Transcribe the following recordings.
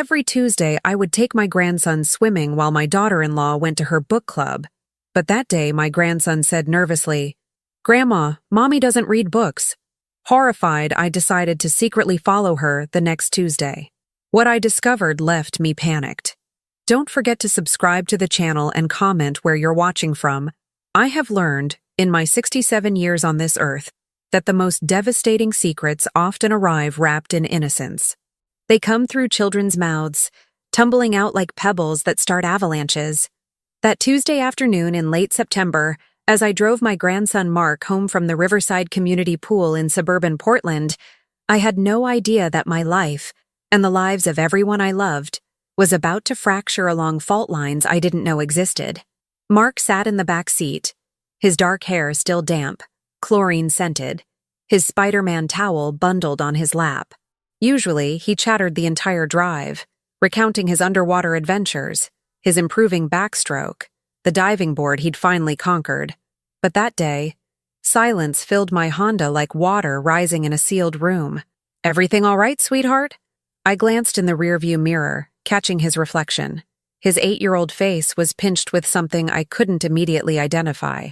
Every Tuesday, I would take my grandson swimming while my daughter-in-law went to her book club. But that day, my grandson said nervously, "Grandma, Mommy doesn't read books." Horrified, I decided to secretly follow her the next Tuesday. What I discovered left me panicked. Don't forget to subscribe to the channel and comment where you're watching from. I have learned, in my 67 years on this earth, that the most devastating secrets often arrive wrapped in innocence. They come through children's mouths, tumbling out like pebbles that start avalanches. That Tuesday afternoon in late September, as I drove my grandson Mark home from the Riverside Community Pool in suburban Portland, I had no idea that my life, and the lives of everyone I loved, was about to fracture along fault lines I didn't know existed. Mark sat in the back seat, his dark hair still damp, chlorine-scented, his Spider-Man towel bundled on his lap. Usually, he chattered the entire drive, recounting his underwater adventures, his improving backstroke, the diving board he'd finally conquered. But that day, silence filled my Honda like water rising in a sealed room. "Everything all right, sweetheart?" I glanced in the rearview mirror, catching his reflection. His 8-year-old face was pinched with something I couldn't immediately identify.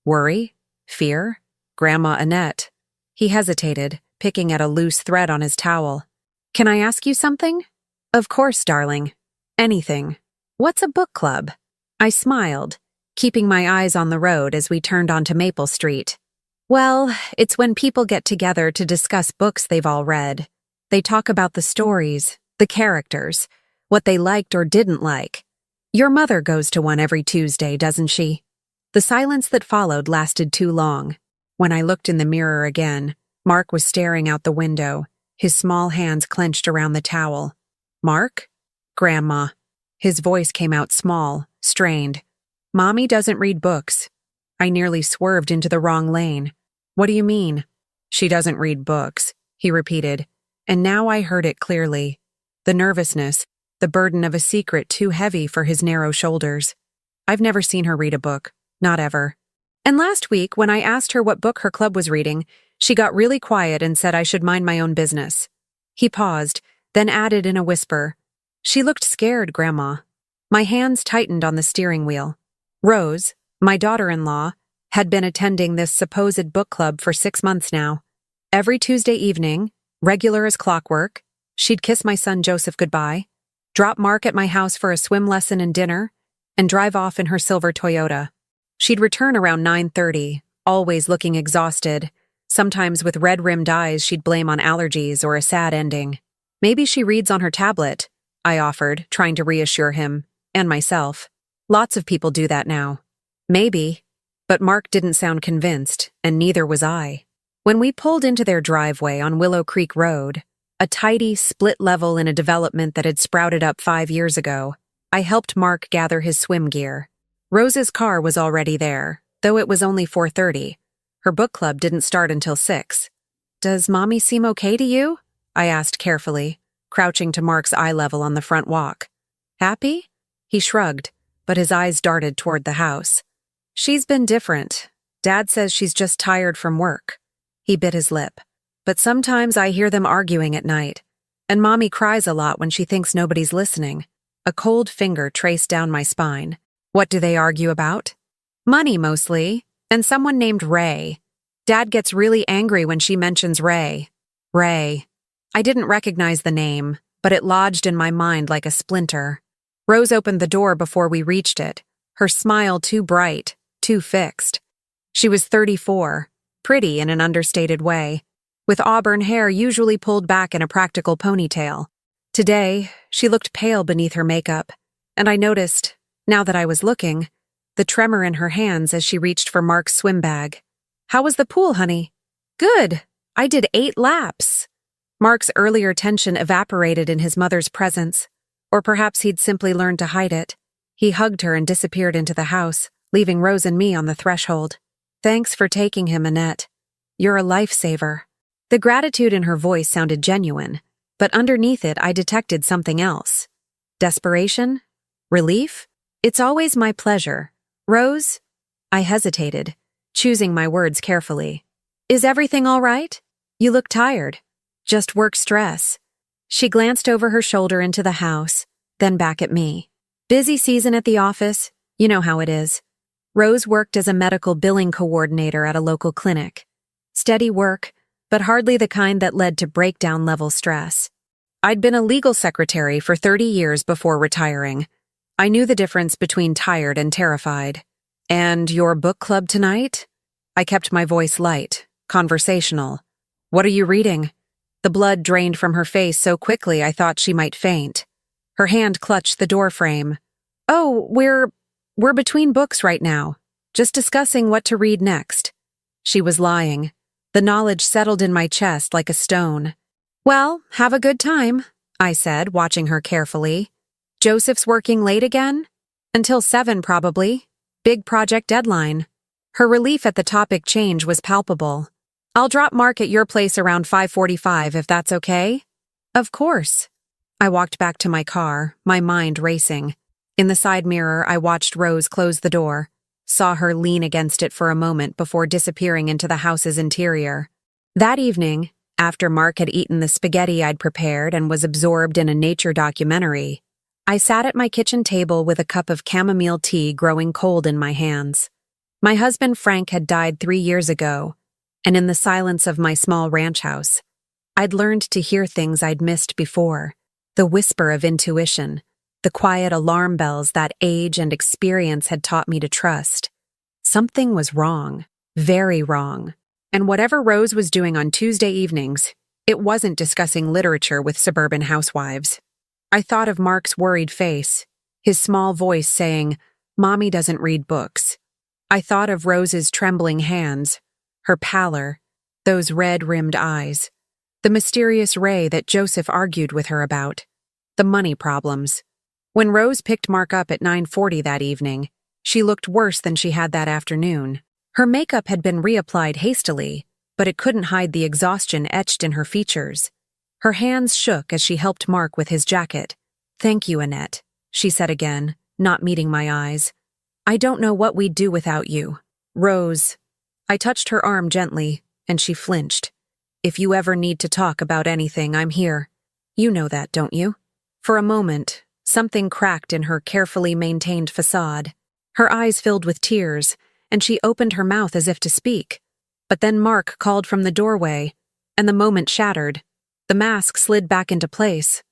Worry? Fear? Grandma Annette. He hesitated, picking at a loose thread on his towel. "Can I ask you something?" "Of course, darling. Anything." "What's a book club?" I smiled, keeping my eyes on the road as we turned onto Maple Street. "Well, it's when people get together to discuss books they've all read. They talk about the stories, the characters, what they liked or didn't like. Your mother goes to one every Tuesday, doesn't she?" The silence that followed lasted too long. When I looked in the mirror again, Mark was staring out the window, his small hands clenched around the towel. "Mark?" "Grandma." His voice came out small, strained. "Mommy doesn't read books." I nearly swerved into the wrong lane. "What do you mean?" "She doesn't read books," he repeated, and now I heard it clearly. The nervousness, the burden of a secret too heavy for his narrow shoulders. I've never seen her read a book, not ever. And last week, when I asked her what book her club was reading, she got really quiet and said I should mind my own business. He paused, then added in a whisper, "She looked scared, Grandma." My hands tightened on the steering wheel. Rose, my daughter-in-law, had been attending this supposed book club for 6 months now. Every Tuesday evening, regular as clockwork, she'd kiss my son Joseph goodbye, drop Mark at my house for a swim lesson and dinner, and drive off in her silver Toyota. She'd return around 9:30, always looking exhausted, sometimes with red-rimmed eyes she'd blame on allergies or a sad ending. "Maybe she reads on her tablet," I offered, trying to reassure him, and myself. "Lots of people do that now." "Maybe." But Mark didn't sound convinced, and neither was I. When we pulled into their driveway on Willow Creek Road, a tidy, split level in a development that had sprouted up 5 years ago, I helped Mark gather his swim gear. Rose's car was already there, though it was only 4:30. Her book club didn't start until 6. "Does Mommy seem okay to you?" I asked carefully, crouching to Mark's eye level on the front walk. "Happy?" He shrugged, but his eyes darted toward the house. "She's been different. Dad says she's just tired from work." He bit his lip. "But sometimes I hear them arguing at night, and Mommy cries a lot when she thinks nobody's listening." A cold finger traced down my spine. "What do they argue about?" "Money, mostly, and someone named Ray. Dad gets really angry when she mentions Ray." Ray. I didn't recognize the name, but it lodged in my mind like a splinter. Rose opened the door before we reached it, her smile too bright, too fixed. She was 34, pretty in an understated way, with auburn hair usually pulled back in a practical ponytail. Today, she looked pale beneath her makeup, and I noticed, now that I was looking, the tremor in her hands as she reached for Mark's swim bag. "How was the pool, honey?" "Good. I did 8 laps." Mark's earlier tension evaporated in his mother's presence, or perhaps he'd simply learned to hide it. He hugged her and disappeared into the house, leaving Rose and me on the threshold. "Thanks for taking him, Annette. You're a lifesaver." The gratitude in her voice sounded genuine, but underneath it I detected something else. Desperation? Relief? "It's always my pleasure. Rose?" I hesitated, choosing my words carefully. "Is everything all right? You look tired." "Just work stress." She glanced over her shoulder into the house, then back at me. Busy season at the office, you know how it is. Rose worked as a medical billing coordinator at a local clinic. Steady work, but hardly the kind that led to breakdown-level stress. I'd been a legal secretary for 30 years before retiring. I knew the difference between tired and terrified. And your book club tonight? I kept my voice light, conversational. What are you reading? The blood drained from her face so quickly I thought she might faint. Her hand clutched the doorframe. Oh, we're between books right now, just discussing what to read next. She was lying. The knowledge settled in my chest like a stone. Well, have a good time, I said, watching her carefully. Joseph's working late again? Until 7 probably. Big project deadline. Her relief at the topic change was palpable. I'll drop Mark at your place around 5:45 if that's okay. Of course. I walked back to my car, my mind racing. In the side mirror, I watched Rose close the door, saw her lean against it for a moment before disappearing into the house's interior. That evening, after Mark had eaten the spaghetti I'd prepared and was absorbed in a nature documentary, I sat at my kitchen table with a cup of chamomile tea growing cold in my hands. My husband Frank had died 3 years ago, and in the silence of my small ranch house, I'd learned to hear things I'd missed before, the whisper of intuition, the quiet alarm bells that age and experience had taught me to trust. Something was wrong, very wrong, and whatever Rose was doing on Tuesday evenings, it wasn't discussing literature with suburban housewives. I thought of Mark's worried face, his small voice saying, "Mommy doesn't read books." I thought of Rose's trembling hands, her pallor, those red-rimmed eyes, the mysterious Ray that Joseph argued with her about, the money problems. When Rose picked Mark up at 9:40 that evening, she looked worse than she had that afternoon. Her makeup had been reapplied hastily, but it couldn't hide the exhaustion etched in her features. Her hands shook as she helped Mark with his jacket. "Thank you, Annette," she said again, not meeting my eyes. "I don't know what we'd do without you." "Rose." I touched her arm gently, and she flinched. "If you ever need to talk about anything, I'm here. You know that, don't you?" For a moment, something cracked in her carefully maintained facade. Her eyes filled with tears, and she opened her mouth as if to speak. But then Mark called from the doorway, and the moment shattered. The mask slid back into place.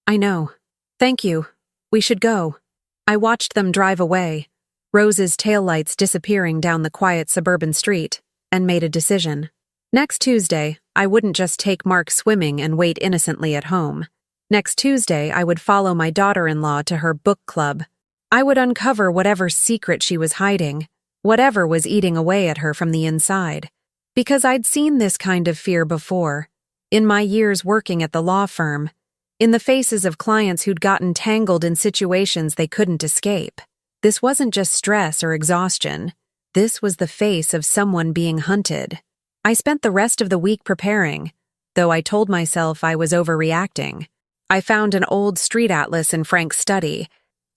"I know. Thank you. We should go." I watched them drive away, Rose's taillights disappearing down the quiet suburban street, and made a decision. Next Tuesday, I wouldn't just take Mark swimming and wait innocently at home. Next Tuesday, I would follow my daughter-in-law to her book club. I would uncover whatever secret she was hiding, whatever was eating away at her from the inside. Because I'd seen this kind of fear before, in my years working at the law firm, in the faces of clients who'd gotten tangled in situations they couldn't escape. This wasn't just stress or exhaustion. This was the face of someone being hunted. I spent the rest of the week preparing, though I told myself I was overreacting. I found an old street atlas in Frank's study.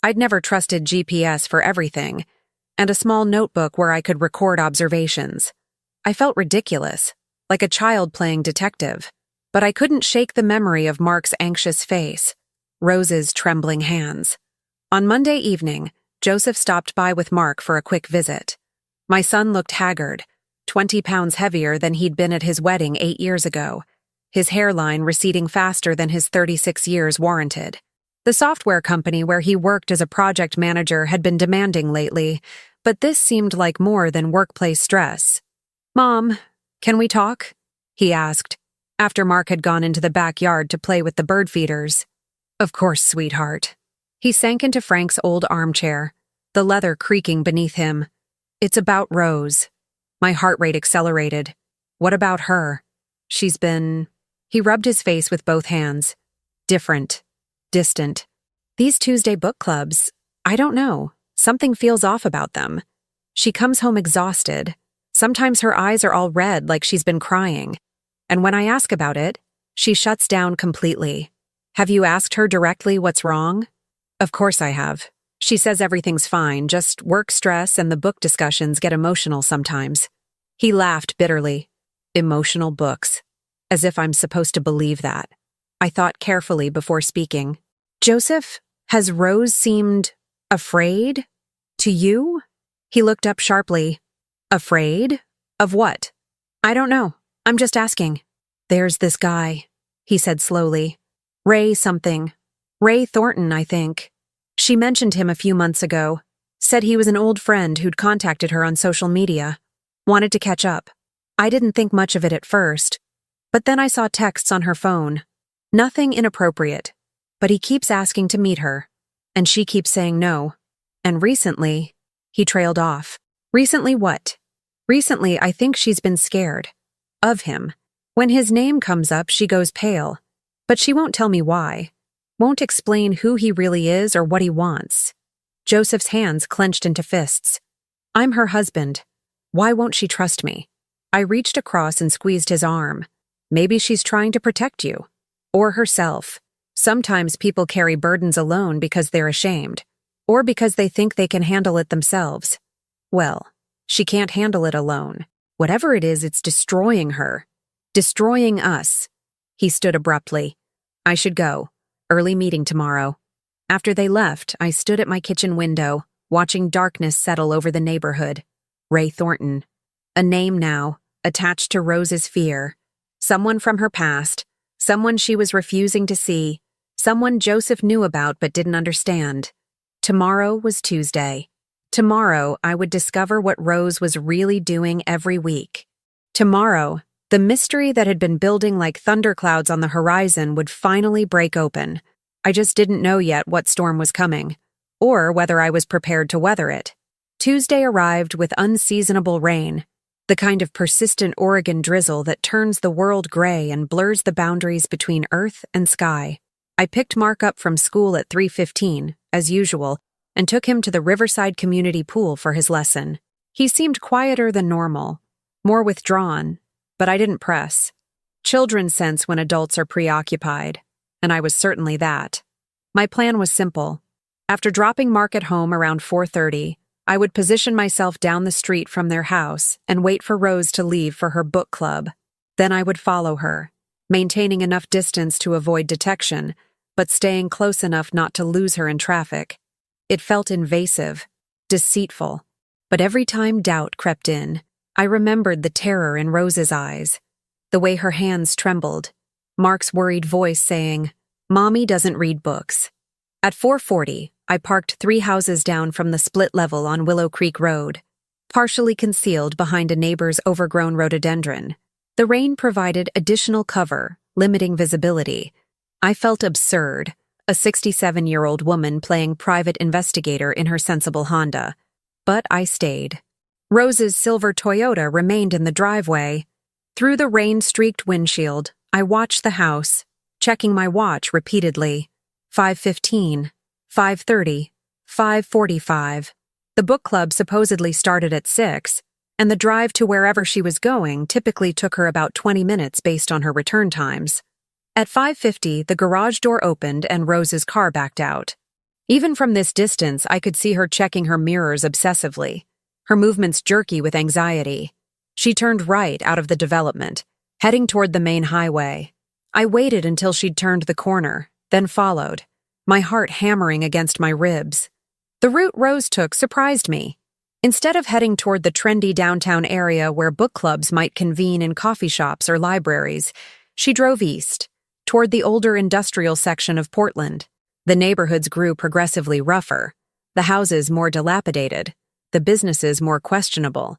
I'd never trusted GPS for everything, and a small notebook where I could record observations. I felt ridiculous, like a child playing detective, but I couldn't shake the memory of Mark's anxious face, Rose's trembling hands. On Monday evening, Joseph stopped by with Mark for a quick visit. My son looked haggard, 20 pounds heavier than he'd been at his wedding 8 years ago, his hairline receding faster than his 36 years warranted. The software company where he worked as a project manager had been demanding lately, but this seemed like more than workplace stress. "Mom, can we talk?" he asked, after Mark had gone into the backyard to play with the bird feeders. "Of course, sweetheart." He sank into Frank's old armchair, the leather creaking beneath him. "It's about Rose." My heart rate accelerated. "What about her?" "She's been..." He rubbed his face with both hands. "Different. Distant. These Tuesday book clubs, I don't know. Something feels off about them. She comes home exhausted. Sometimes her eyes are all red like she's been crying. And when I ask about it, she shuts down completely. Have you asked her directly what's wrong?" "Of course I have. She says everything's fine, just work stress and the book discussions get emotional sometimes." He laughed bitterly. "Emotional books. As if I'm supposed to believe that." I thought carefully before speaking. Joseph, has Rose seemed afraid? To you? He looked up sharply. Afraid? Of what? I don't know. I'm just asking. There's this guy, he said slowly. Ray something. Ray Thornton, I think. She mentioned him a few months ago. Said he was an old friend who'd contacted her on social media. Wanted to catch up. I didn't think much of it at first, but then I saw texts on her phone. Nothing inappropriate, but he keeps asking to meet her, and she keeps saying no. And recently, he trailed off. Recently what? Recently, I think she's been scared. Of him. When his name comes up, she goes pale. But she won't tell me why. Won't explain who he really is or what he wants. Joseph's hands clenched into fists. I'm her husband. Why won't she trust me? I reached across and squeezed his arm. Maybe she's trying to protect you. Or herself. Sometimes people carry burdens alone because they're ashamed. Or because they think they can handle it themselves. Well, she can't handle it alone. Whatever it is, it's destroying her. Destroying us. He stood abruptly. I should go. Early meeting tomorrow. After they left, I stood at my kitchen window, watching darkness settle over the neighborhood. Ray Thornton. A name now, attached to Rose's fear. Someone from her past. Someone she was refusing to see. Someone Joseph knew about but didn't understand. Tomorrow was Tuesday. Tomorrow, I would discover what Rose was really doing every week. Tomorrow, the mystery that had been building like thunderclouds on the horizon would finally break open. I just didn't know yet what storm was coming, or whether I was prepared to weather it. Tuesday arrived with unseasonable rain, the kind of persistent Oregon drizzle that turns the world gray and blurs the boundaries between earth and sky. I picked Mark up from school at 3:15, as usual, and took him to the Riverside Community Pool for his lesson. He seemed quieter than normal, more withdrawn, but I didn't press. Children sense when adults are preoccupied, and I was certainly that. My plan was simple. After dropping Mark at home around 4:30, I would position myself down the street from their house and wait for Rose to leave for her book club. Then I would follow her, maintaining enough distance to avoid detection, but staying close enough not to lose her in traffic. It felt invasive, deceitful, but every time doubt crept in, I remembered the terror in Rose's eyes, the way her hands trembled, Mark's worried voice saying, "Mommy doesn't read books." At 4:40, I parked 3 houses down from the split level on Willow Creek Road, partially concealed behind a neighbor's overgrown rhododendron. The rain provided additional cover, limiting visibility. I felt absurd, a 67-year-old woman playing private investigator in her sensible Honda. But I stayed. Rose's silver Toyota remained in the driveway. Through the rain-streaked windshield, I watched the house, checking my watch repeatedly. 5:15, 5:30, 5:45. The book club supposedly started at 6, and the drive to wherever she was going typically took her about 20 minutes based on her return times. At 5:50, the garage door opened and Rose's car backed out. Even from this distance, I could see her checking her mirrors obsessively, her movements jerky with anxiety. She turned right out of the development, heading toward the main highway. I waited until she'd turned the corner, then followed, my heart hammering against my ribs. The route Rose took surprised me. Instead of heading toward the trendy downtown area where book clubs might convene in coffee shops or libraries, she drove east, toward the older industrial section of Portland. The neighborhoods grew progressively rougher, the houses more dilapidated, the businesses more questionable.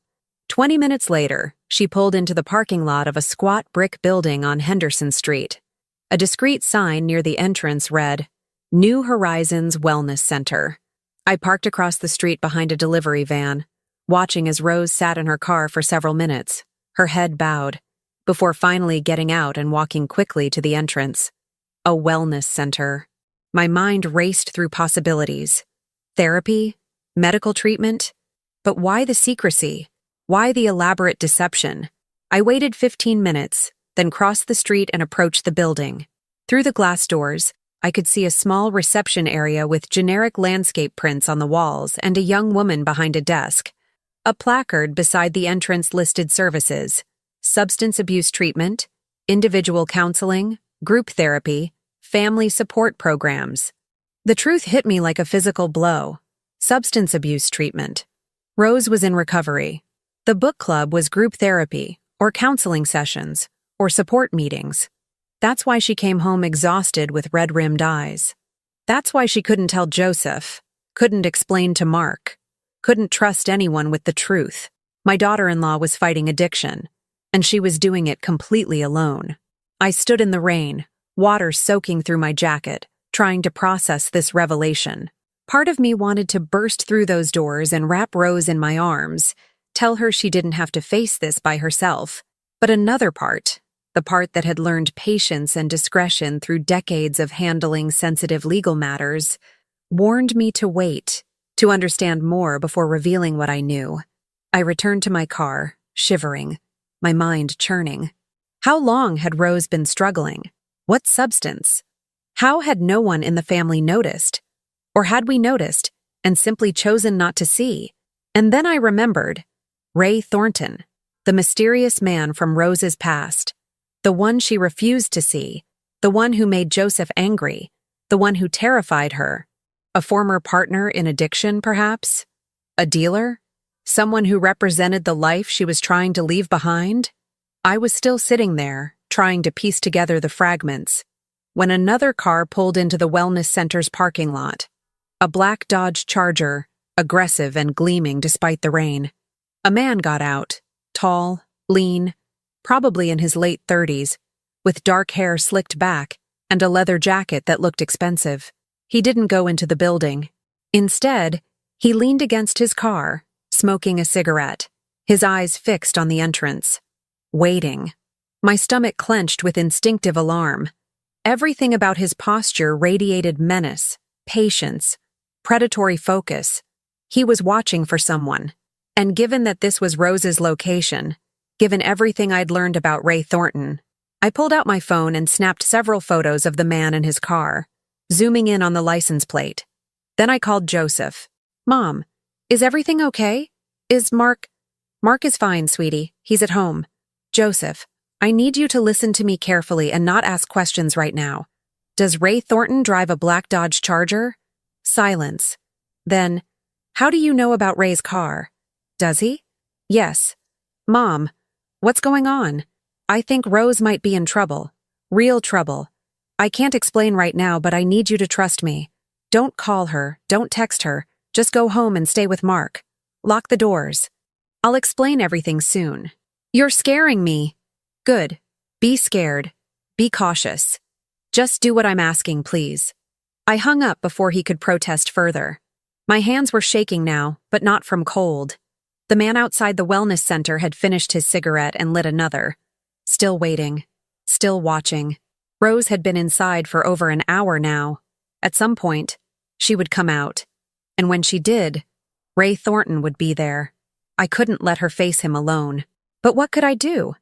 20 minutes later, she pulled into the parking lot of a squat brick building on Henderson Street. A discreet sign near the entrance read, New Horizons Wellness Center. I parked across the street behind a delivery van, watching as Rose sat in her car for several minutes, her head bowed, before finally getting out and walking quickly to the entrance. A wellness center. My mind raced through possibilities. Therapy? Medical treatment? But why the secrecy? Why the elaborate deception? I waited 15 minutes, then crossed the street and approached the building. Through the glass doors, I could see a small reception area with generic landscape prints on the walls and a young woman behind a desk. A placard beside the entrance listed services: substance abuse treatment, individual counseling, group therapy, family support programs. The truth hit me like a physical blow. Substance abuse treatment. Rose was in recovery. The book club was group therapy, or counseling sessions, or support meetings. That's why she came home exhausted with red-rimmed eyes. That's why she couldn't tell Joseph, couldn't explain to Mark, couldn't trust anyone with the truth. My daughter-in-law was fighting addiction, and she was doing it completely alone. I stood in the rain, water soaking through my jacket, trying to process this revelation. Part of me wanted to burst through those doors and wrap Rose in my arms, tell her she didn't have to face this by herself. But another part, the part that had learned patience and discretion through decades of handling sensitive legal matters, warned me to wait, to understand more before revealing what I knew. I returned to my car, shivering, my mind churning. How long had Rose been struggling? What substance? How had no one in the family noticed? Or had we noticed and simply chosen not to see? And then I remembered Ray Thornton, the mysterious man from Rose's past, the one she refused to see, the one who made Joseph angry, the one who terrified her. A former partner in addiction, perhaps? A dealer? Someone who represented the life she was trying to leave behind? I was still sitting there, trying to piece together the fragments, when another car pulled into the wellness center's parking lot. A black Dodge Charger, aggressive and gleaming despite the rain. A man got out, tall, lean, probably in his late 30s, with dark hair slicked back and a leather jacket that looked expensive. He didn't go into the building. Instead, he leaned against his car, smoking a cigarette, his eyes fixed on the entrance. Waiting. My stomach clenched with instinctive alarm. Everything about his posture radiated menace, patience, predatory focus. He was watching for someone. And given that this was Rose's location, given everything I'd learned about Ray Thornton, I pulled out my phone and snapped several photos of the man and his car, zooming in on the license plate. Then I called Joseph. "Mom, is everything okay? Is Mark is fine, sweetie. He's at home. Joseph, I need you to listen to me carefully and not ask questions right now. Does Ray Thornton drive a black Dodge Charger?" Silence. Then, "How do you know about Ray's car?" "Does he?" "Yes." "Mom, what's going on? I think Rose might be in trouble. Real trouble. I can't explain right now, but I need you to trust me. Don't call her, don't text her. Just go home and stay with Mark. Lock the doors. I'll explain everything soon." "You're scaring me." "Good. Be scared. Be cautious. Just do what I'm asking, please." I hung up before he could protest further. My hands were shaking now, but not from cold. The man outside the wellness center had finished his cigarette and lit another. Still waiting. Still watching. Rose had been inside for over an hour now. At some point, she would come out. And when she did, Ray Thornton would be there. I couldn't let her face him alone. But what could I do?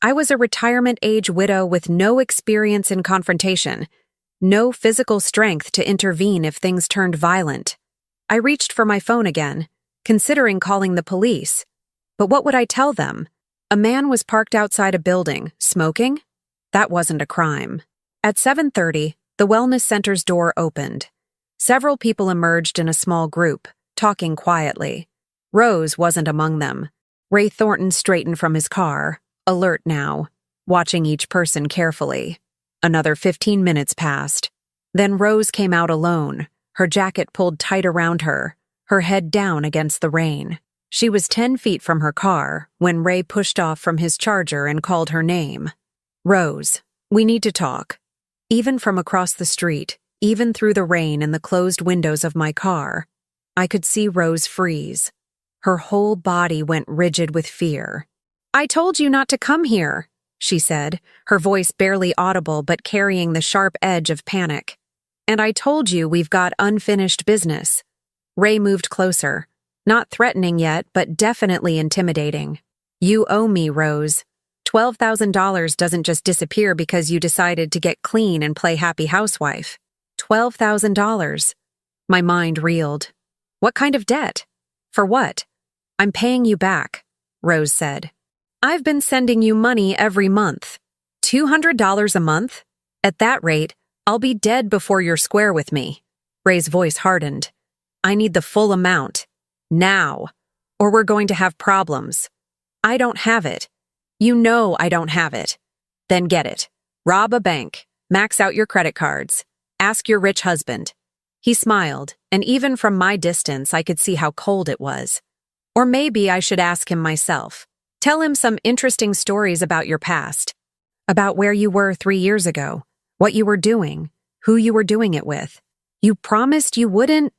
I was a retirement-age widow with no experience in confrontation, no physical strength to intervene if things turned violent. I reached for my phone again, considering calling the police. But what would I tell them? A man was parked outside a building, smoking? That wasn't a crime. At 7:30, the wellness center's door opened. Several people emerged in a small group, talking quietly. Rose wasn't among them. Ray Thornton straightened from his car, alert now, watching each person carefully. Another 15 minutes passed. Then Rose came out alone, her jacket pulled tight around her, her head down against the rain. She was 10 feet from her car when Ray pushed off from his Charger and called her name. "Rose, we need to talk." Even from across the street, even through the rain and the closed windows of my car, I could see Rose freeze. Her whole body went rigid with fear. "I told you not to come here," she said, her voice barely audible but carrying the sharp edge of panic. "And I told you we've got unfinished business." Ray moved closer, not threatening yet, but definitely intimidating. "You owe me, Rose. $12,000 doesn't just disappear because you decided to get clean and play happy housewife. $12,000. My mind reeled. "What kind of debt? For what?" "I'm paying you back," Rose said. "I've been sending you money every month. $200 a month? At that rate, I'll be dead before you're square with me. Ray's voice hardened. I need the full amount. Now. Or we're going to have problems. I don't have it. You know I don't have it. Then get it. Rob a bank. Max out your credit cards. Ask your rich husband. He smiled, and even from my distance I could see how cold it was. Or maybe I should ask him myself. Tell him some interesting stories about your past. About where you were 3 years ago. What you were doing. Who you were doing it with. You promised you wouldn't?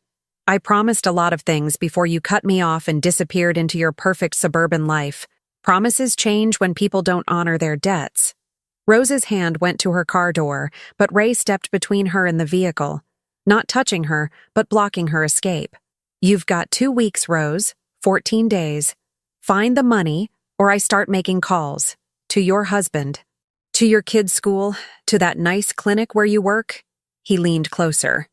I promised a lot of things before you cut me off and disappeared into your perfect suburban life. Promises change when people don't honor their debts. Rose's hand went to her car door, but Ray stepped between her and the vehicle, not touching her, but blocking her escape. You've got 2 weeks, Rose, 14 days. Find the money, or I start making calls. To your husband. To your kid's school, to that nice clinic where you work. He leaned closer.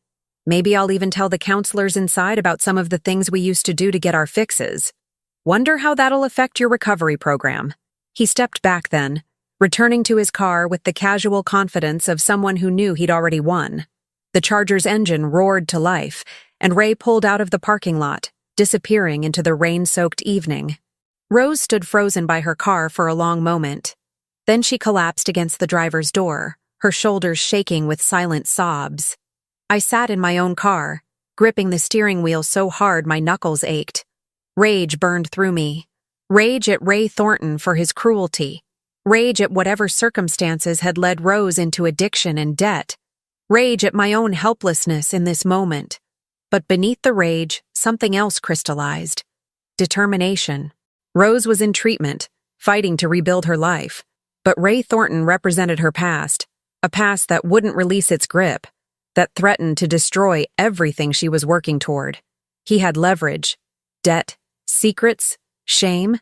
Maybe I'll even tell the counselors inside about some of the things we used to do to get our fixes. Wonder how that'll affect your recovery program. He stepped back then, returning to his car with the casual confidence of someone who knew he'd already won. The Charger's engine roared to life, and Ray pulled out of the parking lot, disappearing into the rain-soaked evening. Rose stood frozen by her car for a long moment. Then she collapsed against the driver's door, her shoulders shaking with silent sobs. I sat in my own car, gripping the steering wheel so hard my knuckles ached. Rage burned through me. Rage at Ray Thornton for his cruelty. Rage at whatever circumstances had led Rose into addiction and debt. Rage at my own helplessness in this moment. But beneath the rage, something else crystallized. Determination. Rose was in treatment, fighting to rebuild her life. But Ray Thornton represented her past, a past that wouldn't release its grip, that threatened to destroy everything she was working toward. He had leverage, debt, secrets, shame,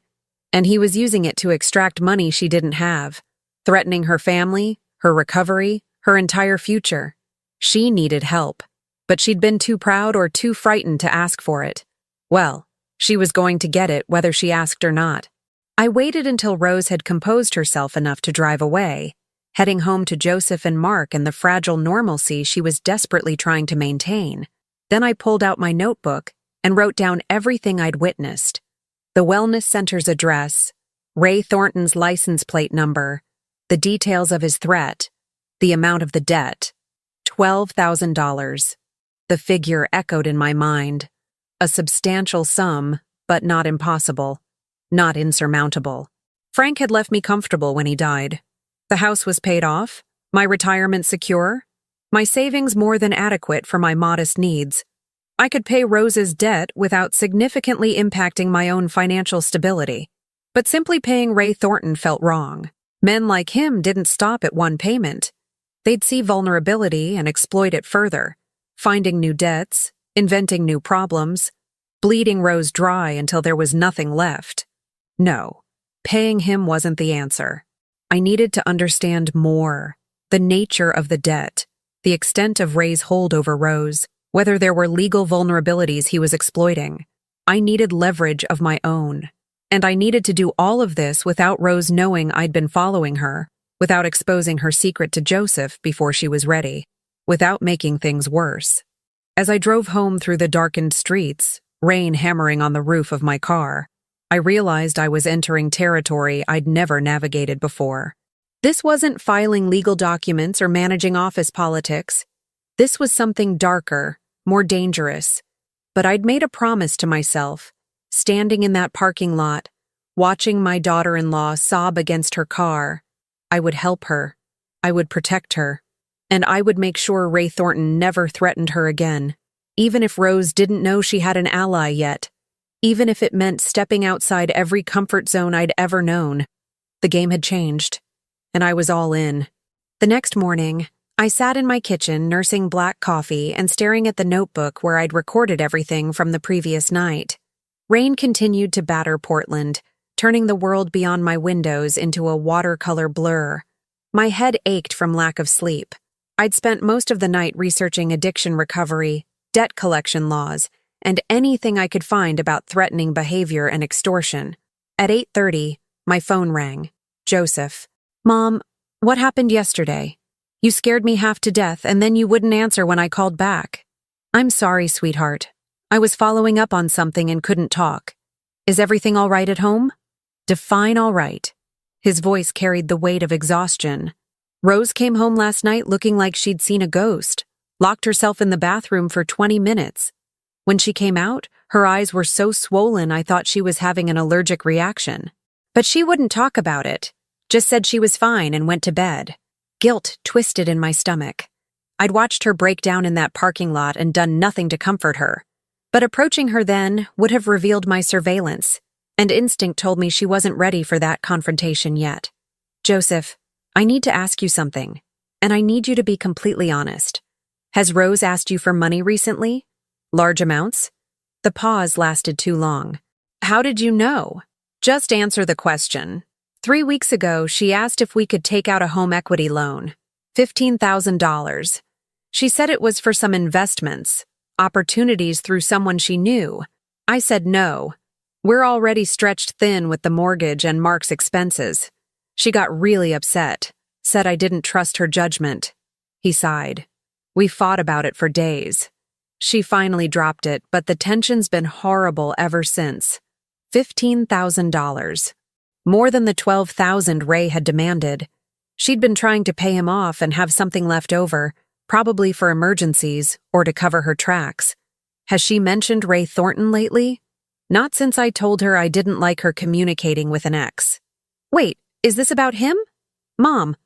and he was using it to extract money she didn't have, threatening her family, her recovery, her entire future. She needed help, but she'd been too proud or too frightened to ask for it. Well, she was going to get it whether she asked or not. I waited until Rose had composed herself enough to drive away, heading home to Joseph and Mark and the fragile normalcy she was desperately trying to maintain. Then I pulled out my notebook and wrote down everything I'd witnessed. The wellness center's address, Ray Thornton's license plate number, the details of his threat, the amount of the debt, $12,000. The figure echoed in my mind. A substantial sum, but not impossible. Not insurmountable. Frank had left me comfortable when he died. The house was paid off, my retirement secure, my savings more than adequate for my modest needs. I could pay Rose's debt without significantly impacting my own financial stability. But simply paying Ray Thornton felt wrong. Men like him didn't stop at one payment. They'd see vulnerability and exploit it further, finding new debts, inventing new problems, bleeding Rose dry until there was nothing left. No, paying him wasn't the answer. I needed to understand more, the nature of the debt, the extent of Ray's hold over Rose, whether there were legal vulnerabilities he was exploiting. I needed leverage of my own, and I needed to do all of this without Rose knowing I'd been following her, without exposing her secret to Joseph before she was ready, without making things worse. As I drove home through the darkened streets, rain hammering on the roof of my car, I realized I was entering territory I'd never navigated before. This wasn't filing legal documents or managing office politics. This was something darker, more dangerous. But I'd made a promise to myself, standing in that parking lot, watching my daughter-in-law sob against her car. I would help her. I would protect her. And I would make sure Ray Thornton never threatened her again, even if Rose didn't know she had an ally yet. Even if it meant stepping outside every comfort zone I'd ever known. The game had changed, and I was all in. The next morning, I sat in my kitchen nursing black coffee and staring at the notebook where I'd recorded everything from the previous night. Rain continued to batter Portland, turning the world beyond my windows into a watercolor blur. My head ached from lack of sleep. I'd spent most of the night researching addiction recovery, debt collection laws, and anything I could find about threatening behavior and extortion. At 8:30, my phone rang. Joseph. Mom, what happened yesterday? You scared me half to death, and then you wouldn't answer when I called back. I'm sorry, sweetheart. I was following up on something and couldn't talk. Is everything all right at home? Define all right. His voice carried the weight of exhaustion. Rose came home last night looking like she'd seen a ghost, locked herself in the bathroom for 20 minutes. When she came out, her eyes were so swollen I thought she was having an allergic reaction. But she wouldn't talk about it, just said she was fine and went to bed. Guilt twisted in my stomach. I'd watched her break down in that parking lot and done nothing to comfort her. But approaching her then would have revealed my surveillance, and instinct told me she wasn't ready for that confrontation yet. Joseph, I need to ask you something, and I need you to be completely honest. Has Rose asked you for money recently? Large amounts? The pause lasted too long. How did you know? Just answer the question. 3 weeks ago, she asked if we could take out a home equity loan. $15,000. She said it was for some investments, opportunities through someone she knew. I said no. We're already stretched thin with the mortgage and Mark's expenses. She got really upset, said I didn't trust her judgment. He sighed. We fought about it for days. She finally dropped it, but the tension's been horrible ever since. $15,000. More than the $12,000 Ray had demanded. She'd been trying to pay him off and have something left over, probably for emergencies or to cover her tracks. Has she mentioned Ray Thornton lately? Not since I told her I didn't like her communicating with an ex. Wait, is this about him? Mom,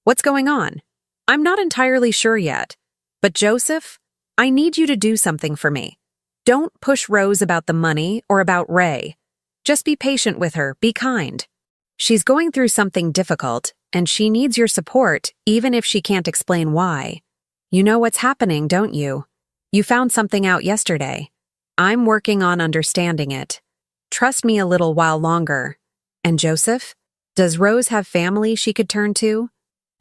what's going on? I'm not entirely sure yet. But Joseph, I need you to do something for me. Don't push Rose about the money or about Ray. Just be patient with her, be kind. She's going through something difficult, and she needs your support even if she can't explain why. You know what's happening, don't you? You found something out yesterday. I'm working on understanding it. Trust me a little while longer. And Joseph, does Rose have family she could turn to?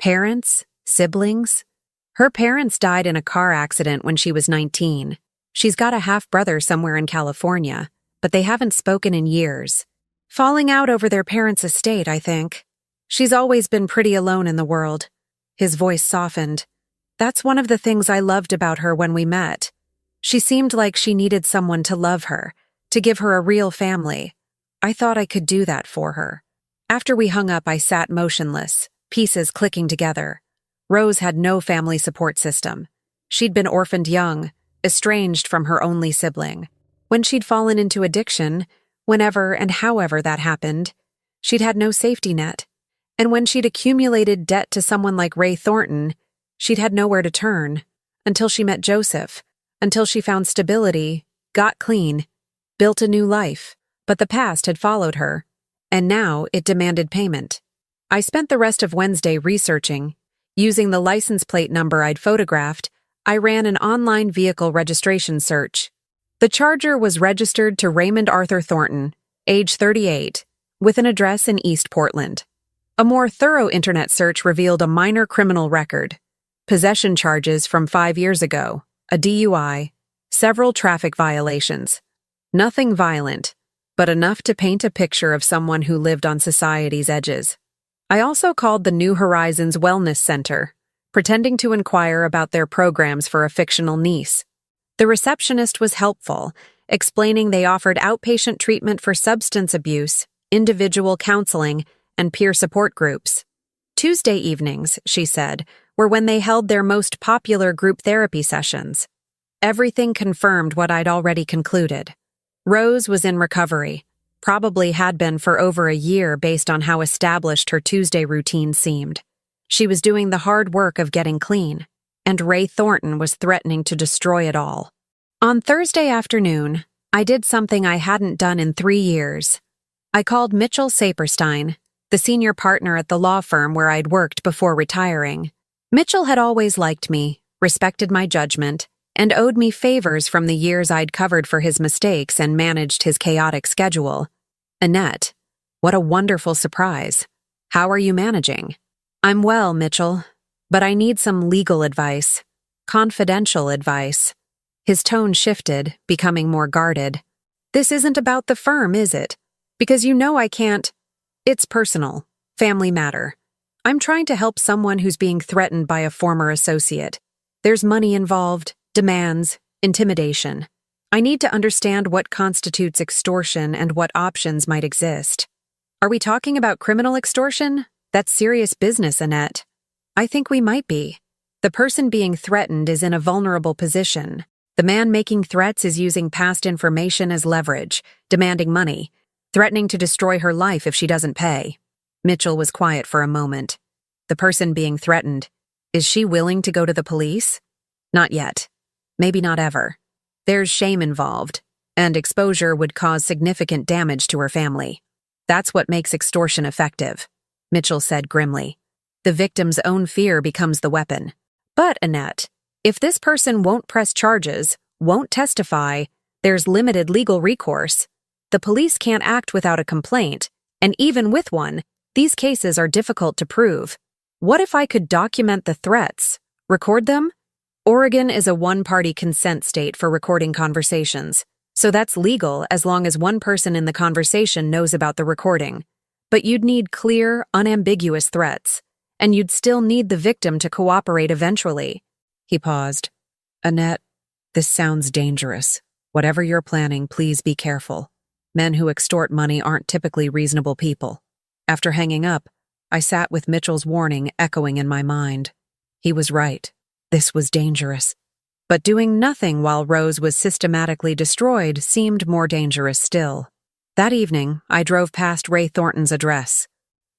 Parents? Siblings? Her parents died in a car accident when she was 19. She's got a half-brother somewhere in California, but they haven't spoken in years. Falling out over their parents' estate, I think. She's always been pretty alone in the world. His voice softened. That's one of the things I loved about her when we met. She seemed like she needed someone to love her, to give her a real family. I thought I could do that for her. After we hung up, I sat motionless, pieces clicking together. Rose had no family support system. She'd been orphaned young, estranged from her only sibling. When she'd fallen into addiction, whenever and however that happened, she'd had no safety net. And when she'd accumulated debt to someone like Ray Thornton, she'd had nowhere to turn. Until she met Joseph. Until she found stability, got clean, built a new life. But the past had followed her, and now it demanded payment. I spent the rest of Wednesday researching. Using the license plate number I'd photographed, I ran an online vehicle registration search. The Charger was registered to Raymond Arthur Thornton, age 38, with an address in East Portland. A more thorough internet search revealed a minor criminal record, possession charges from 5 years ago, a DUI, several traffic violations. Nothing violent, but enough to paint a picture of someone who lived on society's edges. I also called the New Horizons Wellness Center, pretending to inquire about their programs for a fictional niece. The receptionist was helpful, explaining they offered outpatient treatment for substance abuse, individual counseling, and peer support groups. Tuesday evenings, she said, were when they held their most popular group therapy sessions. Everything confirmed what I'd already concluded. Rose was in recovery, probably had been for over a year based on how established her Tuesday routine seemed. She was doing the hard work of getting clean, and Ray Thornton was threatening to destroy it all. On Thursday afternoon, I did something I hadn't done in 3 years. I called Mitchell Saperstein, the senior partner at the law firm where I'd worked before retiring. Mitchell had always liked me, respected my judgment, and owed me favors from the years I'd covered for his mistakes and managed his chaotic schedule. Annette, what a wonderful surprise. How are you managing? I'm well, Mitchell, but I need some legal advice. Confidential advice. His tone shifted, becoming more guarded. This isn't about the firm, is it? Because you know I can't. It's personal. Family matter. I'm trying to help someone who's being threatened by a former associate. There's money involved, demands, intimidation. I need to understand what constitutes extortion and what options might exist. Are we talking about criminal extortion? That's serious business, Annette. I think we might be. The person being threatened is in a vulnerable position. The man making threats is using past information as leverage, demanding money, threatening to destroy her life if she doesn't pay. Mitchell was quiet for a moment. The person being threatened, is she willing to go to the police? Not yet. Maybe not ever. There's shame involved, and exposure would cause significant damage to her family. That's what makes extortion effective, Mitchell said grimly. The victim's own fear becomes the weapon. But, Annette, if this person won't press charges, won't testify, there's limited legal recourse. The police can't act without a complaint, and even with one, these cases are difficult to prove. What if I could document the threats? Record them? Oregon is a one-party consent state for recording conversations, so that's legal as long as one person in the conversation knows about the recording. But you'd need clear, unambiguous threats, and you'd still need the victim to cooperate eventually. He paused. Annette, this sounds dangerous. Whatever you're planning, please be careful. Men who extort money aren't typically reasonable people. After hanging up, I sat with Mitchell's warning echoing in my mind. He was right. This was dangerous. But doing nothing while Rose was systematically destroyed seemed more dangerous still. That evening, I drove past Ray Thornton's address.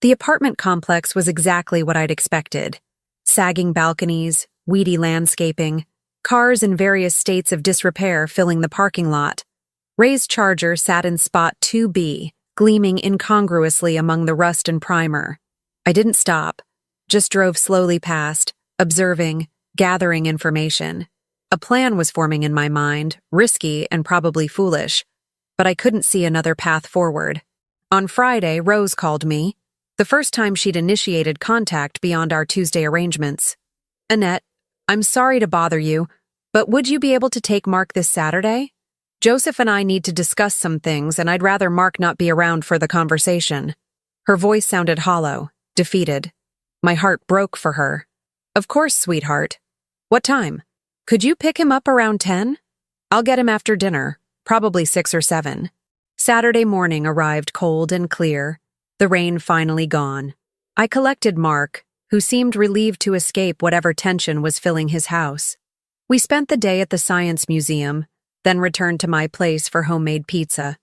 The apartment complex was exactly what I'd expected. Sagging balconies, weedy landscaping, cars in various states of disrepair filling the parking lot. Ray's Charger sat in spot 2B, gleaming incongruously among the rust and primer. I didn't stop, just drove slowly past, observing, gathering information. A plan was forming in my mind, risky and probably foolish, but I couldn't see another path forward. On Friday, Rose called me, the first time she'd initiated contact beyond our Tuesday arrangements. Annette, I'm sorry to bother you, but would you be able to take Mark this Saturday? Joseph and I need to discuss some things, and I'd rather Mark not be around for the conversation. Her voice sounded hollow, defeated. My heart broke for her. Of course, sweetheart. What time? Could you pick him up around 10? I'll get him after dinner, probably 6 or 7. Saturday morning arrived cold and clear, the rain finally gone. I collected Mark, who seemed relieved to escape whatever tension was filling his house. We spent the day at the Science Museum, then returned to my place for homemade pizza.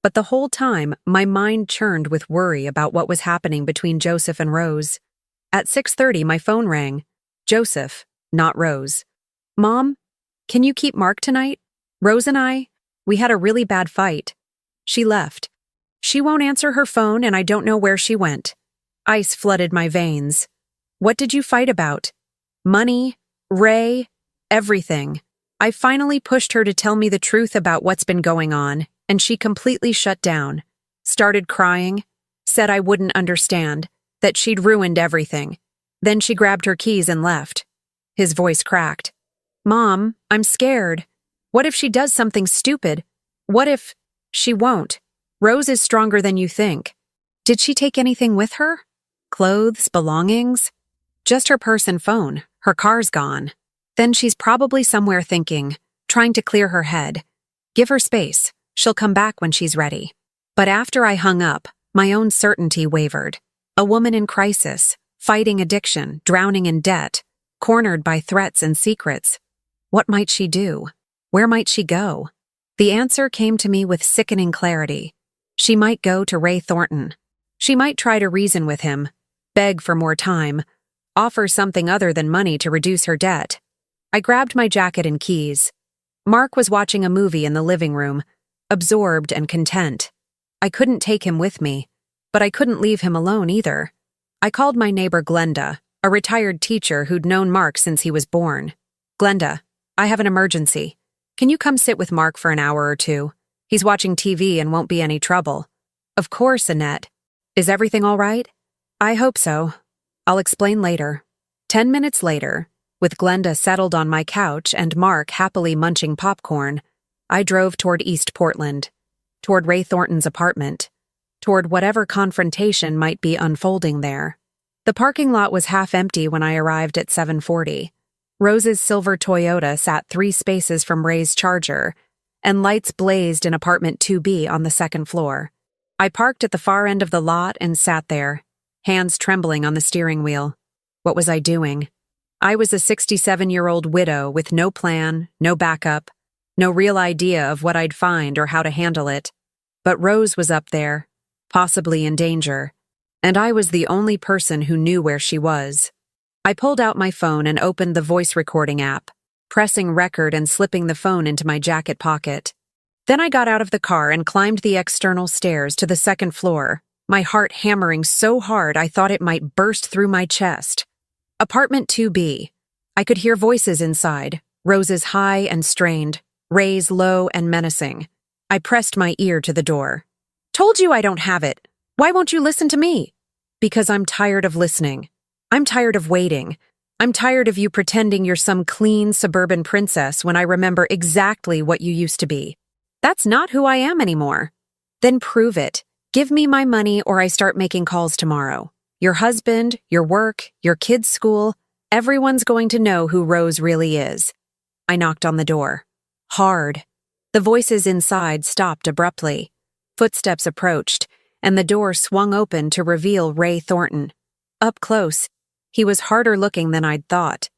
But the whole time, my mind churned with worry about what was happening between Joseph and Rose. At 6:30, my phone rang. Joseph, not Rose. Mom, can you keep Mark tonight? Rose and we had a really bad fight. She left. She won't answer her phone and I don't know where she went. Ice flooded my veins. What did you fight about? Money, Ray, everything. I finally pushed her to tell me the truth about what's been going on, and she completely shut down, started crying, said I wouldn't understand, that she'd ruined everything. Then she grabbed her keys and left. His voice cracked. Mom, I'm scared. What if she does something stupid? What if... She won't. Rose is stronger than you think. Did she take anything with her? Clothes, belongings? Just her purse and phone. Her car's gone. Then she's probably somewhere thinking, trying to clear her head. Give her space. She'll come back when she's ready. But after I hung up, my own certainty wavered. A woman in crisis, fighting addiction, drowning in debt, cornered by threats and secrets. What might she do? Where might she go? The answer came to me with sickening clarity. She might go to Ray Thornton. She might try to reason with him, beg for more time, offer something other than money to reduce her debt. I grabbed my jacket and keys. Mark was watching a movie in the living room, absorbed and content. I couldn't take him with me, but I couldn't leave him alone either. I called my neighbor Glenda, a retired teacher who'd known Mark since he was born. Glenda, I have an emergency. Can you come sit with Mark for an hour or two? He's watching TV and won't be any trouble. Of course, Annette. Is everything all right? I hope so. I'll explain later. 10 minutes later, with Glenda settled on my couch and Mark happily munching popcorn, I drove toward East Portland, toward Ray Thornton's apartment, toward whatever confrontation might be unfolding there. The parking lot was half empty when I arrived at 7:40. Rose's silver Toyota sat 3 spaces from Ray's Charger, and lights blazed in apartment 2B on the second floor. I parked at the far end of the lot and sat there, hands trembling on the steering wheel. What was I doing? I was a 67-year-old widow with no plan, no backup, no real idea of what I'd find or how to handle it. But Rose was up there, possibly in danger, and I was the only person who knew where she was. I pulled out my phone and opened the voice recording app, pressing record and slipping the phone into my jacket pocket. Then I got out of the car and climbed the external stairs to the second floor, my heart hammering so hard I thought it might burst through my chest. Apartment 2B. I could hear voices inside, Rose's high and strained, Ray's low and menacing. I pressed my ear to the door. "Told you I don't have it. Why won't you listen to me?" "Because I'm tired of listening. I'm tired of waiting. I'm tired of you pretending you're some clean suburban princess when I remember exactly what you used to be. That's not who I am anymore." "Then prove it. Give me my money or I start making calls tomorrow. Your husband, your work, your kids' school, everyone's going to know who Rose really is." I knocked on the door. Hard. The voices inside stopped abruptly. Footsteps approached, and the door swung open to reveal Ray Thornton. Up close, he was harder looking than I'd thought,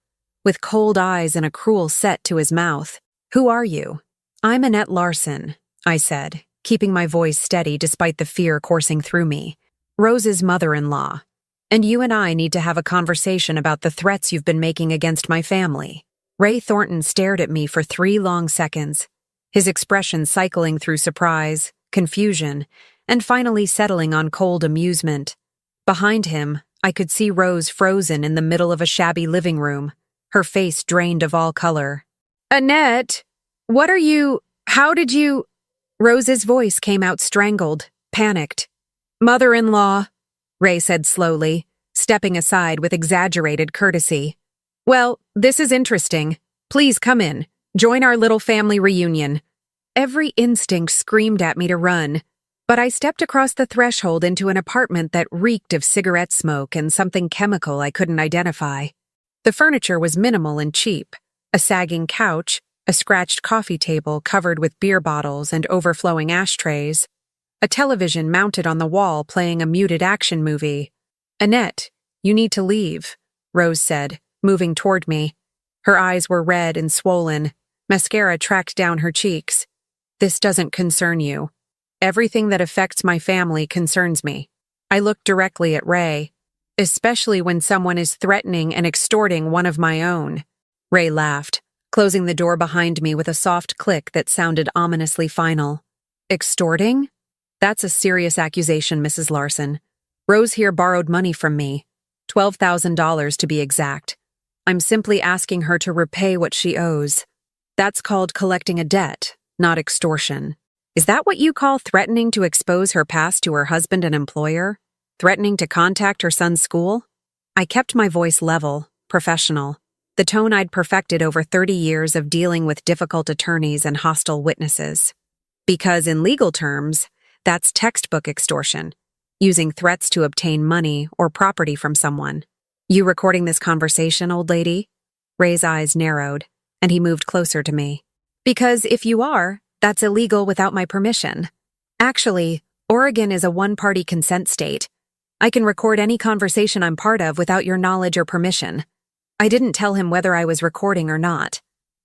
with cold eyes and a cruel set to his mouth. "Who are you?" "I'm Annette Larson," I said, keeping my voice steady despite the fear coursing through me. "Rose's mother-in-law. And you and I need to have a conversation about the threats you've been making against my family." Ray Thornton stared at me for 3 long seconds, his expression cycling through surprise, confusion, and finally settling on cold amusement. Behind him, I could see Rose frozen in the middle of a shabby living room, her face drained of all color. "Annette, how did you—" Rose's voice came out strangled, panicked. "Mother-in-law," Ray said slowly, stepping aside with exaggerated courtesy. "Well, this is interesting. Please come in. Join our little family reunion." Every instinct screamed at me to run, but I stepped across the threshold into an apartment that reeked of cigarette smoke and something chemical I couldn't identify. The furniture was minimal and cheap: a sagging couch, a scratched coffee table covered with beer bottles and overflowing ashtrays, a television mounted on the wall playing a muted action movie. "Annette, you need to leave," Rose said, moving toward me. Her eyes were red and swollen. Mascara tracked down her cheeks. "This doesn't concern you. Everything that affects my family concerns me." I looked directly at Ray, "Especially when someone is threatening and extorting one of my own." Ray laughed, closing the door behind me with a soft click that sounded ominously final. "Extorting? That's a serious accusation, Mrs. Larson. Rose here borrowed money from me, $12,000 to be exact. I'm simply asking her to repay what she owes. That's called collecting a debt, not extortion. Is that what you call threatening to expose her past to her husband and employer? Threatening to contact her son's school?" I kept my voice level, professional, the tone I'd perfected over 30 years of dealing with difficult attorneys and hostile witnesses. Because in legal terms, that's textbook extortion, using threats to obtain money or property from someone. "You recording this conversation, old lady?" Ray's eyes narrowed, and he moved closer to me. "Because if you are, that's illegal without my permission. Actually, Oregon is a one-party consent state. I can record any conversation I'm part of without your knowledge or permission." I didn't tell him whether I was recording or not.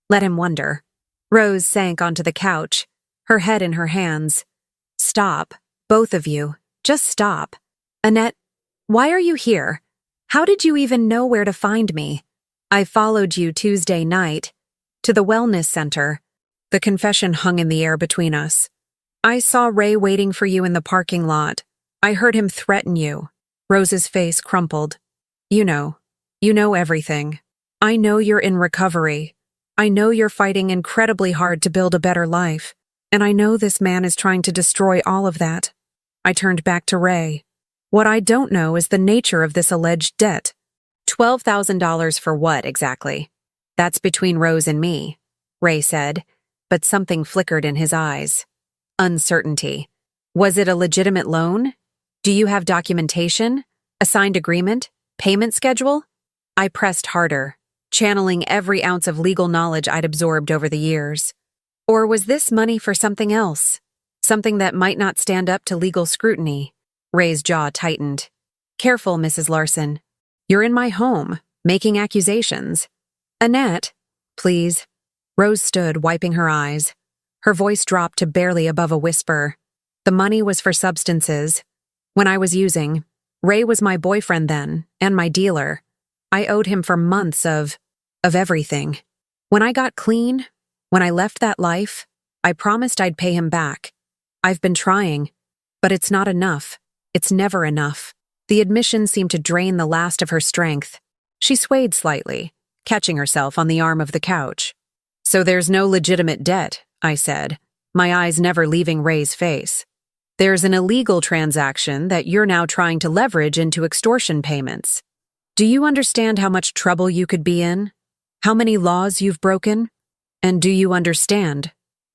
Let him wonder. Rose sank onto the couch, her head in her hands. "Stop, both of you. Just stop. Annette, why are you here? How did you even know where to find me?" "I followed you Tuesday night to the wellness center." The confession hung in the air between us. "I saw Ray waiting for you in the parking lot. I heard him threaten you." Rose's face crumpled. You know everything. I know you're in recovery. I know you're fighting incredibly hard to build a better life. And I know this man is trying to destroy all of that." I turned back to Ray. "What I don't know is the nature of this alleged debt." $12,000 for what, exactly?" "That's between Rose and me," Ray said, but something flickered in his eyes. Uncertainty. "Was it a legitimate loan? Do you have documentation? A signed agreement?" Payment schedule? I pressed harder, channeling every ounce of legal knowledge I'd absorbed over the years. Or was this money for something else? Something that might not stand up to legal scrutiny? Ray's jaw tightened. Careful, Mrs. Larson. You're in my home, making accusations. Annette, please. Rose stood, wiping her eyes. Her voice dropped to barely above a whisper. The money was for substances. When I was using, Ray was my boyfriend then, and my dealer. I owed him for months of everything. When I got clean, when I left that life, I promised I'd pay him back. I've been trying, but it's not enough. It's never enough. The admission seemed to drain the last of her strength. She swayed slightly, catching herself on the arm of the couch. So there's no legitimate debt, I said, my eyes never leaving Ray's face. There's an illegal transaction that you're now trying to leverage into extortion payments. Do you understand how much trouble you could be in? How many laws you've broken? And do you understand,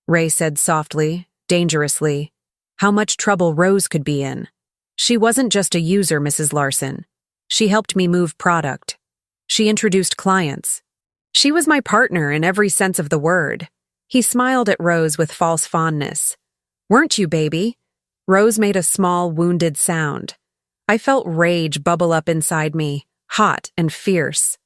Ray said softly, dangerously, how much trouble Rose could be in? She wasn't just a user, Mrs. Larson. She helped me move product. She introduced clients. She was my partner in every sense of the word. He smiled at Rose with false fondness. Weren't you, baby? Rose made a small, wounded sound. I felt rage bubble up inside me, hot and fierce.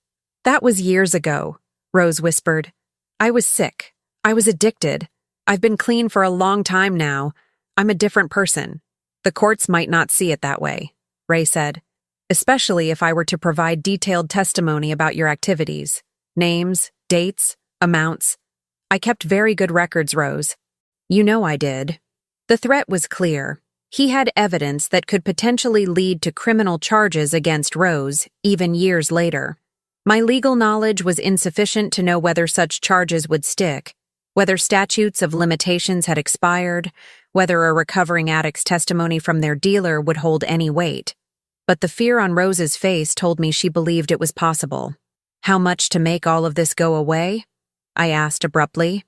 That was years ago, Rose whispered. I was sick. I was addicted. I've been clean for a long time now. I'm a different person. The courts might not see it that way, Ray said, especially if I were to provide detailed testimony about your activities. Names, dates, amounts. I kept very good records, Rose. You know I did. The threat was clear. He had evidence that could potentially lead to criminal charges against Rose, even years later. My legal knowledge was insufficient to know whether such charges would stick, whether statutes of limitations had expired, whether a recovering addict's testimony from their dealer would hold any weight. But the fear on Rose's face told me she believed it was possible. How much to make all of this go away? I asked abruptly.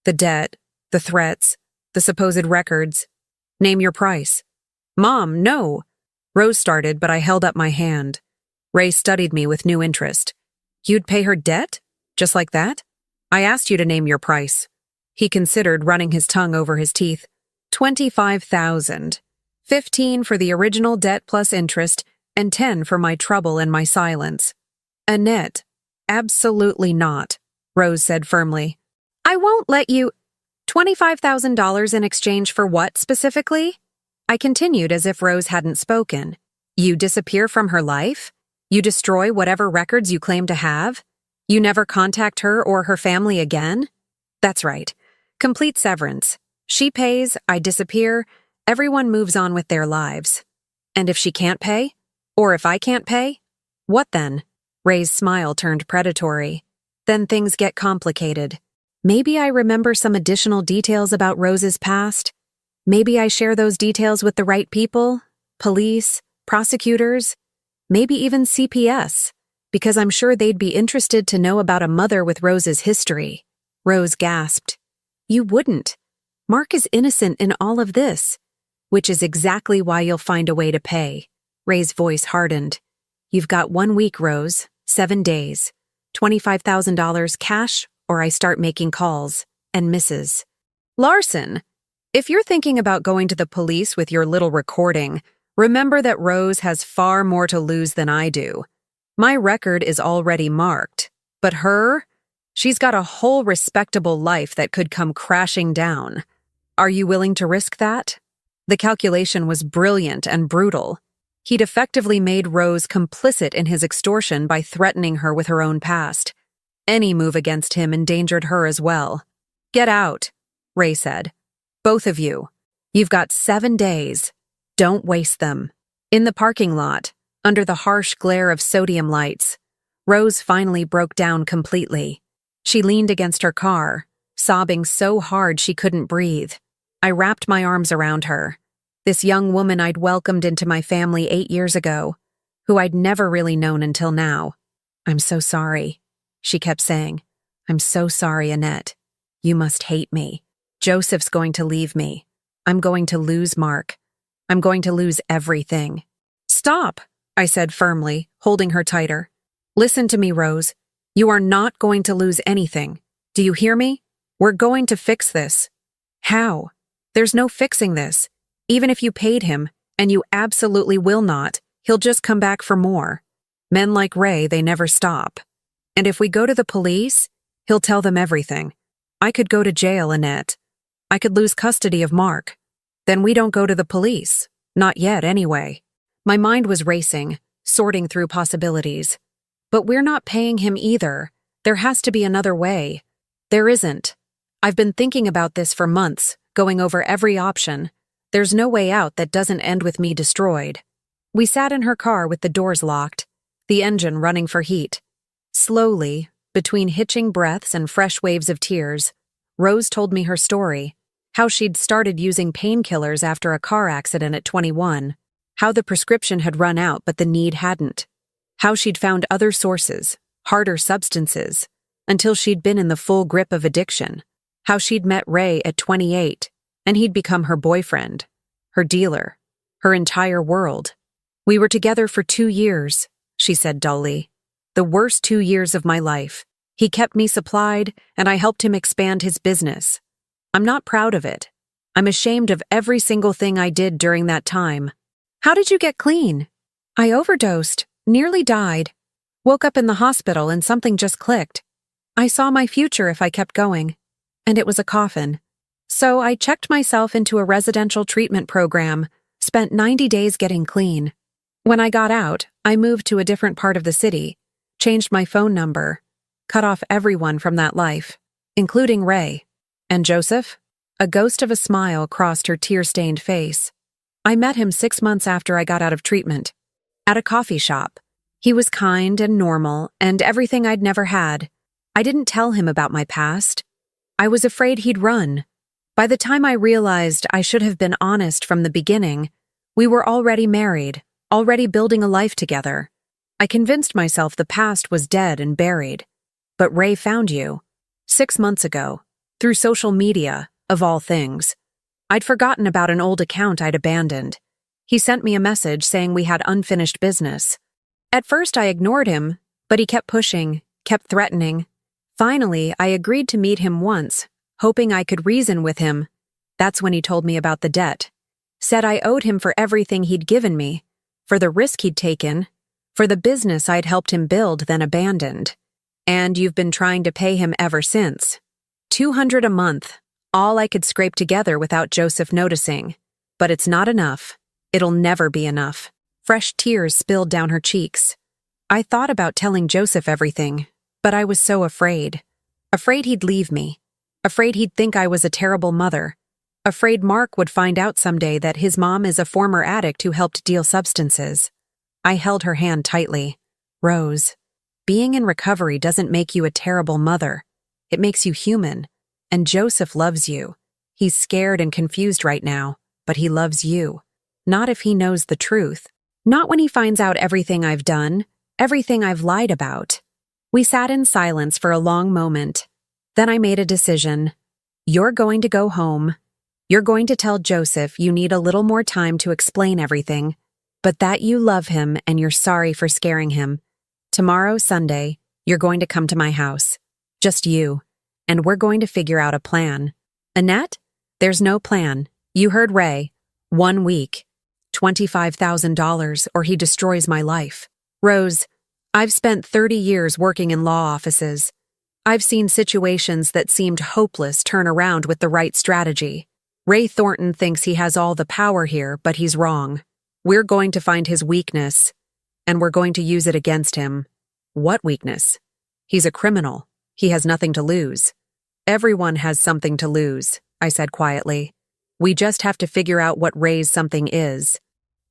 The debt, the threats, the supposed records. Name your price. Mom, no! Rose started, but I held up my hand. Ray studied me with new interest. You'd pay her debt? Just like that? I asked you to name your price. He considered, running his tongue over his teeth. $25,000. 15 for the original debt plus interest, and 10 for my trouble and my silence. Annette, absolutely not, Rose said firmly. I won't let you... $25,000 in exchange for what, specifically? I continued as if Rose hadn't spoken. You disappear from her life? You destroy whatever records you claim to have? You never contact her or her family again? That's right. Complete severance. She pays, I disappear, everyone moves on with their lives. And if she can't pay? Or if I can't pay? What then? Ray's smile turned predatory. Then things get complicated. Maybe I remember some additional details about Rose's past. Maybe I share those details with the right people, police, prosecutors, maybe even CPS, because I'm sure they'd be interested to know about a mother with Rose's history. Rose gasped. You wouldn't. Mark is innocent in all of this, which is exactly why you'll find a way to pay. Ray's voice hardened. You've got 1 week, Rose, 7 days, $25,000 cash, or I start making calls, and misses. Larson, if you're thinking about going to the police with your little recording, remember that Rose has far more to lose than I do. My record is already marked, but her? She's got a whole respectable life that could come crashing down. Are you willing to risk that? The calculation was brilliant and brutal. He'd effectively made Rose complicit in his extortion by threatening her with her own past. Any move against him endangered her as well. Get out, Ray said. Both of you. You've got 7 days. Don't waste them. In the parking lot, under the harsh glare of sodium lights, Rose finally broke down completely. She leaned against her car, sobbing so hard she couldn't breathe. I wrapped my arms around her. This young woman I'd welcomed into my family 8 years ago, who I'd never really known until now. I'm so sorry, she kept saying. I'm so sorry, Annette. You must hate me. Joseph's going to leave me. I'm going to lose Mark. I'm going to lose everything. Stop, I said firmly, holding her tighter. Listen to me, Rose. You are not going to lose anything. Do you hear me? We're going to fix this. How? There's no fixing this. Even if you paid him, and you absolutely will not, he'll just come back for more. Men like Ray, they never stop. And if we go to the police, he'll tell them everything. I could go to jail, Annette. I could lose custody of Mark. Then we don't go to the police. Not yet, anyway. My mind was racing, sorting through possibilities. But we're not paying him either. There has to be another way. There isn't. I've been thinking about this for months, going over every option. There's no way out that doesn't end with me destroyed. We sat in her car with the doors locked, the engine running for heat. Slowly, between hitching breaths and fresh waves of tears, Rose told me her story, how she'd started using painkillers after a car accident at 21, how the prescription had run out but the need hadn't, how she'd found other sources, harder substances, until she'd been in the full grip of addiction, how she'd met Ray at 28, and he'd become her boyfriend, her dealer, her entire world. We were together for 2 years, she said dully. The worst 2 years of my life. He kept me supplied, and I helped him expand his business. I'm not proud of it. I'm ashamed of every single thing I did during that time. How did you get clean? I overdosed, nearly died. Woke up in the hospital and something just clicked. I saw my future if I kept going. And it was a coffin. So I checked myself into a residential treatment program, spent 90 days getting clean. When I got out, I moved to a different part of the city, changed my phone number, cut off everyone from that life, including Ray. And Joseph? A ghost of a smile crossed her tear-stained face. I met him 6 months after I got out of treatment. At a coffee shop. He was kind and normal and everything I'd never had. I didn't tell him about my past. I was afraid he'd run. By the time I realized I should have been honest from the beginning, we were already married, already building a life together. I convinced myself the past was dead and buried. But Ray found you. 6 months ago. Through social media, of all things. I'd forgotten about an old account I'd abandoned. He sent me a message saying we had unfinished business. At first I ignored him, but he kept pushing, kept threatening. Finally, I agreed to meet him once, hoping I could reason with him. That's when he told me about the debt. Said I owed him for everything he'd given me, for the risk he'd taken, for the business I'd helped him build then abandoned. And you've been trying to pay him ever since. $200 a month, all I could scrape together without Joseph noticing. But it's not enough. It'll never be enough. Fresh tears spilled down her cheeks. I thought about telling Joseph everything, but I was so afraid. Afraid he'd leave me. Afraid he'd think I was a terrible mother. Afraid Mark would find out someday that his mom is a former addict who helped deal substances. I held her hand tightly. Rose, being in recovery doesn't make you a terrible mother. It makes you human. And Joseph loves you. He's scared and confused right now, but he loves you. Not if he knows the truth. Not when he finds out everything I've done, everything I've lied about. We sat in silence for a long moment. Then I made a decision. You're going to go home. You're going to tell Joseph you need a little more time to explain everything, but that you love him and you're sorry for scaring him. Tomorrow, Sunday, you're going to come to my house. Just you. And we're going to figure out a plan. Annette? There's no plan. You heard Ray. 1 week. $25,000 or he destroys my life. Rose, I've spent 30 years working in law offices. I've seen situations that seemed hopeless turn around with the right strategy. Ray Thornton thinks he has all the power here, but he's wrong. We're going to find his weakness, and we're going to use it against him. What weakness? He's a criminal. He has nothing to lose. Everyone has something to lose, I said quietly. We just have to figure out what Ray's something is.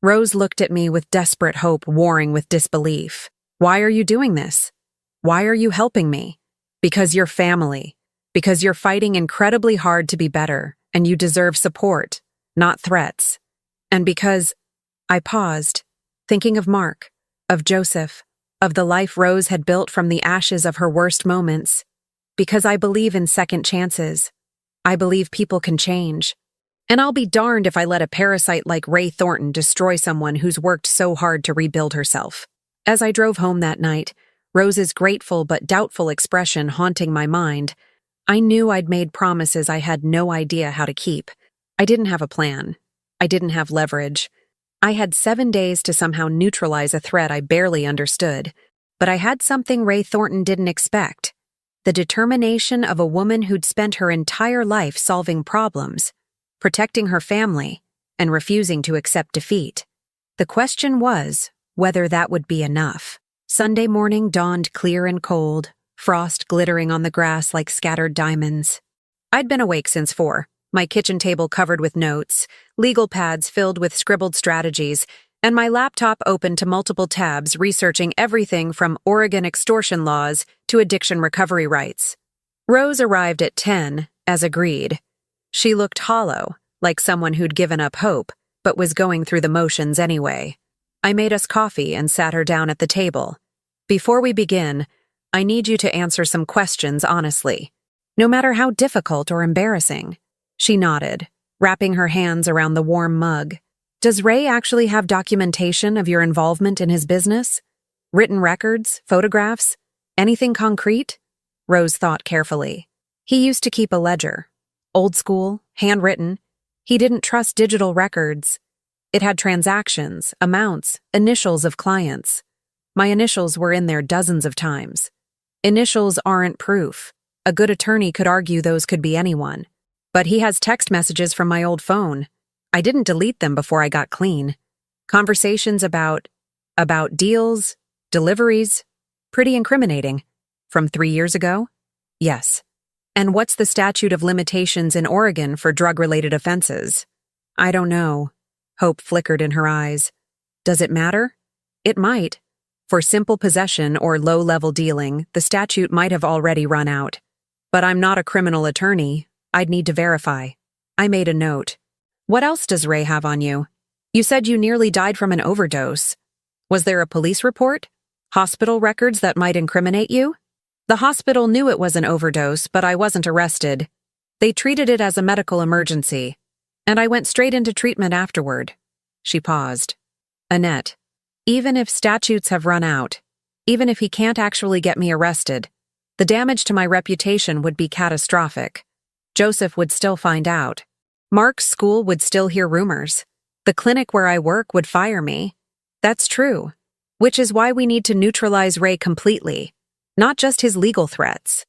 Rose looked at me with desperate hope warring with disbelief. Why are you doing this? Why are you helping me? Because you're family. Because you're fighting incredibly hard to be better, and you deserve support, not threats. And because I paused, thinking of Mark, of Joseph, of the life Rose had built from the ashes of her worst moments. Because I believe in second chances. I believe people can change. And I'll be darned if I let a parasite like Ray Thornton destroy someone who's worked so hard to rebuild herself. As I drove home that night, Rose's grateful but doubtful expression haunting my mind, I knew I'd made promises I had no idea how to keep. I didn't have a plan. I didn't have leverage. I had 7 days to somehow neutralize a threat I barely understood. But I had something Ray Thornton didn't expect: the determination of a woman who'd spent her entire life solving problems, protecting her family, and refusing to accept defeat. The question was whether that would be enough. Sunday morning dawned clear and cold, frost glittering on the grass like scattered diamonds. I'd been awake since 4, my kitchen table covered with notes, legal pads filled with scribbled strategies, and my laptop open to multiple tabs researching everything from Oregon extortion laws to addiction recovery rights. Rose arrived at 10, as agreed. She looked hollow, like someone who'd given up hope, but was going through the motions anyway. I made us coffee and sat her down at the table. Before we begin, I need you to answer some questions honestly, no matter how difficult or embarrassing. She nodded, wrapping her hands around the warm mug. Does Ray actually have documentation of your involvement in his business? Written records, photographs, anything concrete? Rose thought carefully. He used to keep a ledger. Old school, handwritten. He didn't trust digital records. It had transactions, amounts, initials of clients. My initials were in there dozens of times. Initials aren't proof. A good attorney could argue those could be anyone. But he has text messages from my old phone. I didn't delete them before I got clean. Conversations about deals, deliveries. Pretty incriminating. From 3 years ago? Yes. And what's the statute of limitations in Oregon for drug-related offenses? I don't know. Hope flickered in her eyes. Does it matter? It might. For simple possession or low-level dealing, the statute might have already run out. But I'm not a criminal attorney. I'd need to verify. I made a note. What else does Ray have on you? You said you nearly died from an overdose. Was there a police report? Hospital records that might incriminate you? The hospital knew it was an overdose, but I wasn't arrested. They treated it as a medical emergency, and I went straight into treatment afterward. She paused. Annette, even if statutes have run out, even if he can't actually get me arrested, the damage to my reputation would be catastrophic. Joseph would still find out. Mark's school would still hear rumors. The clinic where I work would fire me. That's true, which is why we need to neutralize Ray completely, not just his legal threats.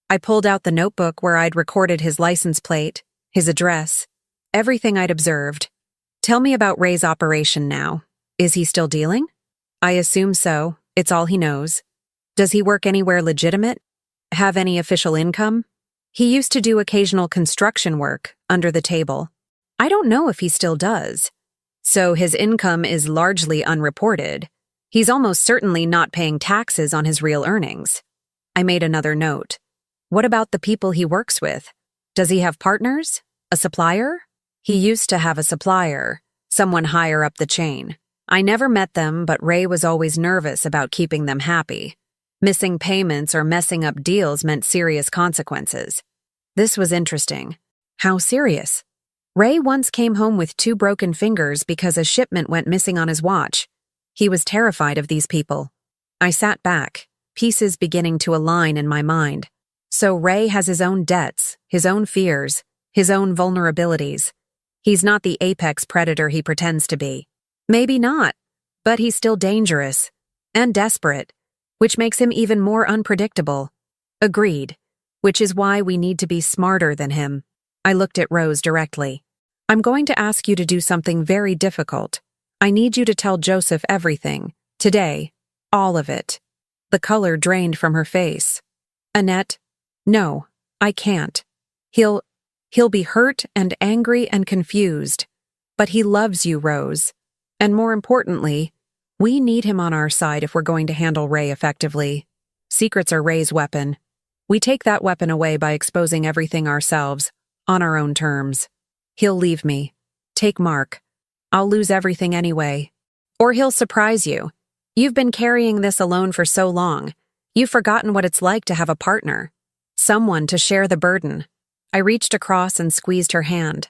I pulled out the notebook where I'd recorded his license plate, his address, everything I'd observed. Tell me about Ray's operation now. Is he still dealing? I assume so. It's all he knows. Does he work anywhere legitimate? Have any official income? He used to do occasional construction work under the table. I don't know if he still does. So his income is largely unreported. He's almost certainly not paying taxes on his real earnings. I made another note. What about the people he works with? Does he have partners? A supplier? He used to have a supplier, someone higher up the chain. I never met them, but Ray was always nervous about keeping them happy. Missing payments or messing up deals meant serious consequences. This was interesting. How serious? Ray once came home with 2 broken fingers because a shipment went missing on his watch. He was terrified of these people. I sat back, pieces beginning to align in my mind. So Ray has his own debts, his own fears, his own vulnerabilities. He's not the apex predator he pretends to be. Maybe not, but he's still dangerous and desperate, which makes him even more unpredictable. Agreed, which is why we need to be smarter than him. I looked at Rose directly. I'm going to ask you to do something very difficult. I need you to tell Joseph everything, today, all of it. The color drained from her face. Annette, no, I can't. He'll be hurt and angry and confused. But he loves you, Rose. And more importantly, we need him on our side if we're going to handle Ray effectively. Secrets are Ray's weapon. We take that weapon away by exposing everything ourselves, on our own terms. He'll leave me. Take Mark. I'll lose everything anyway. Or he'll surprise you. You've been carrying this alone for so long. You've forgotten what it's like to have a partner. Someone to share the burden. I reached across and squeezed her hand.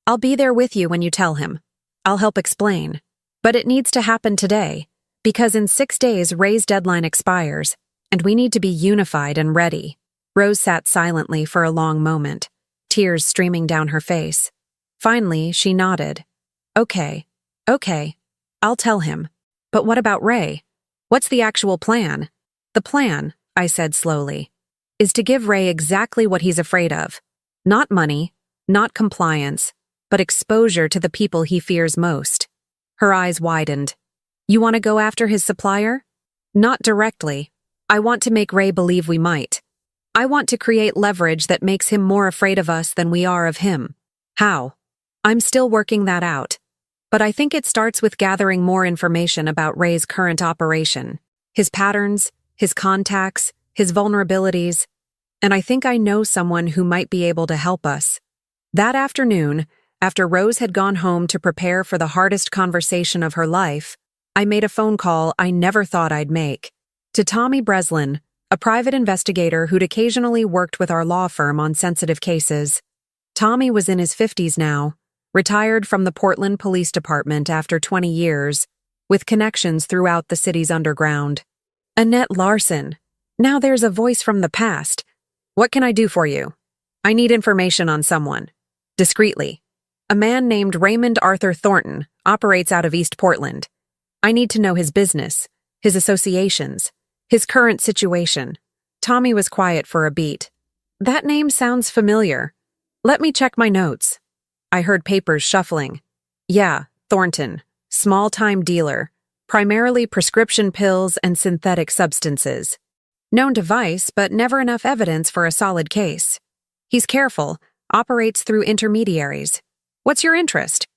I'll be there with you when you tell him. I'll help explain. But it needs to happen today, because in 6 days Ray's deadline expires, and we need to be unified and ready. Rose sat silently for a long moment, tears streaming down her face. Finally, she nodded. Okay, I'll tell him. But what about Ray? What's the actual plan? The plan, I said slowly, is to give Ray exactly what he's afraid of. Not money, not compliance, but exposure to the people he fears most. Her eyes widened. You want to go after his supplier? Not directly. I want to make Ray believe we might. I want to create leverage that makes him more afraid of us than we are of him. How? I'm still working that out. But I think it starts with gathering more information about Ray's current operation, his patterns, his contacts, his vulnerabilities, and I think I know someone who might be able to help us. That afternoon, after Rose had gone home to prepare for the hardest conversation of her life, I made a phone call I never thought I'd make. To Tommy Breslin, a private investigator who'd occasionally worked with our law firm on sensitive cases. Tommy was in his 50s now, retired from the Portland Police Department after 20 years, with connections throughout the city's underground. Annette Larson. Now there's a voice from the past. What can I do for you? I need information on someone. Discreetly. A man named Raymond Arthur Thornton operates out of East Portland. I need to know his business, his associations, his current situation. Tommy was quiet for a beat. That name sounds familiar. Let me check my notes. I heard papers shuffling. Yeah, Thornton. Small-time dealer. Primarily prescription pills and synthetic substances. Known to vice, but never enough evidence for a solid case. He's careful, operates through intermediaries. What's your interest?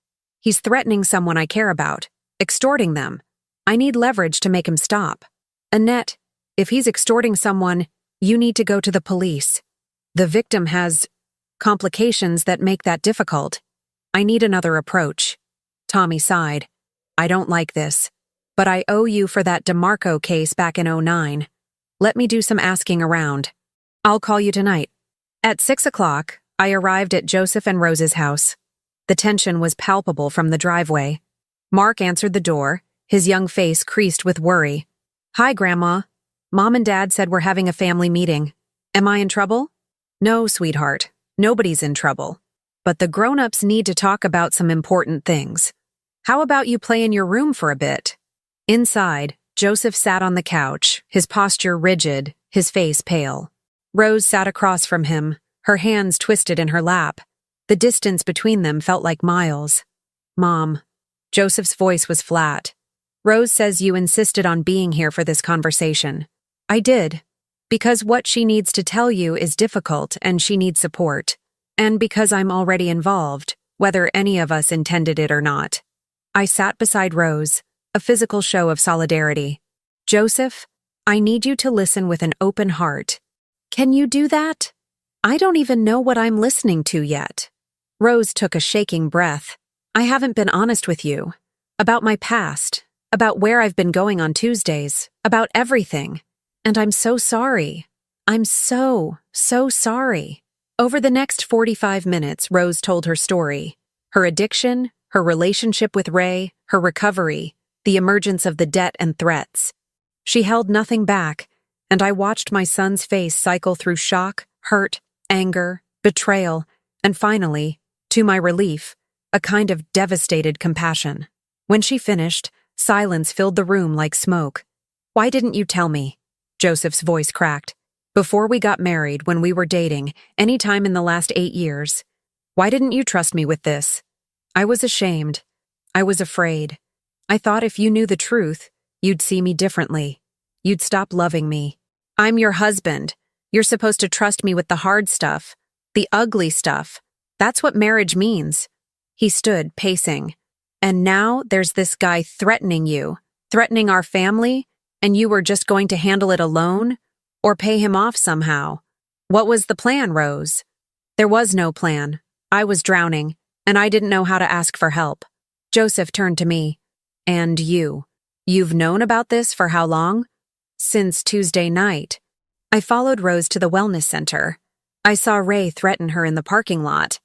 He's threatening someone I care about, extorting them. I need leverage to make him stop. Annette, if he's extorting someone, you need to go to the police. The victim has complications that make that difficult. I need another approach. Tommy sighed. I don't like this, but I owe you for that DeMarco case back in '09. Let me do some asking around. I'll call you tonight. At 6 o'clock, I arrived at Joseph and Rose's house. The tension was palpable from the driveway. Mark answered the door, his young face creased with worry. Hi, Grandma. Mom and Dad said we're having a family meeting. Am I in trouble? No, sweetheart. Nobody's in trouble. But the grown-ups need to talk about some important things. How about you play in your room for a bit? Inside, Joseph sat on the couch, his posture rigid, his face pale. Rose sat across from him, her hands twisted in her lap. The distance between them felt like miles. Mom. Joseph's voice was flat. Rose says you insisted on being here for this conversation. I did. Because what she needs to tell you is difficult and she needs support. And because I'm already involved, whether any of us intended it or not. I sat beside Rose, a physical show of solidarity. Joseph, I need you to listen with an open heart. Can you do that? I don't even know what I'm listening to yet. Rose took a shaking breath. I haven't been honest with you. About my past, about where I've been going on Tuesdays, about everything. And I'm so sorry. I'm so sorry. Over the next 45 minutes, Rose told her story. Her addiction, her relationship with Ray, her recovery, the emergence of the debt and threats. She held nothing back, and I watched my son's face cycle through shock, hurt, anger, betrayal, and finally, to my relief, a kind of devastated compassion. When she finished, silence filled the room like smoke. Why didn't you tell me? Joseph's voice cracked. Before we got married, when we were dating, any time in the last 8 years. Why didn't you trust me with this? I was ashamed. I was afraid. I thought if you knew the truth, you'd see me differently. You'd stop loving me. I'm your husband. You're supposed to trust me with the hard stuff, the ugly stuff. That's what marriage means. He stood, pacing. And now there's this guy threatening you, threatening our family, and you were just going to handle it alone? Or pay him off somehow? What was the plan, Rose? There was no plan. I was drowning, and I didn't know how to ask for help. Joseph turned to me. And you? You've known about this for how long? Since Tuesday night. I followed Rose to the wellness center. I saw Ray threaten her in the parking lot.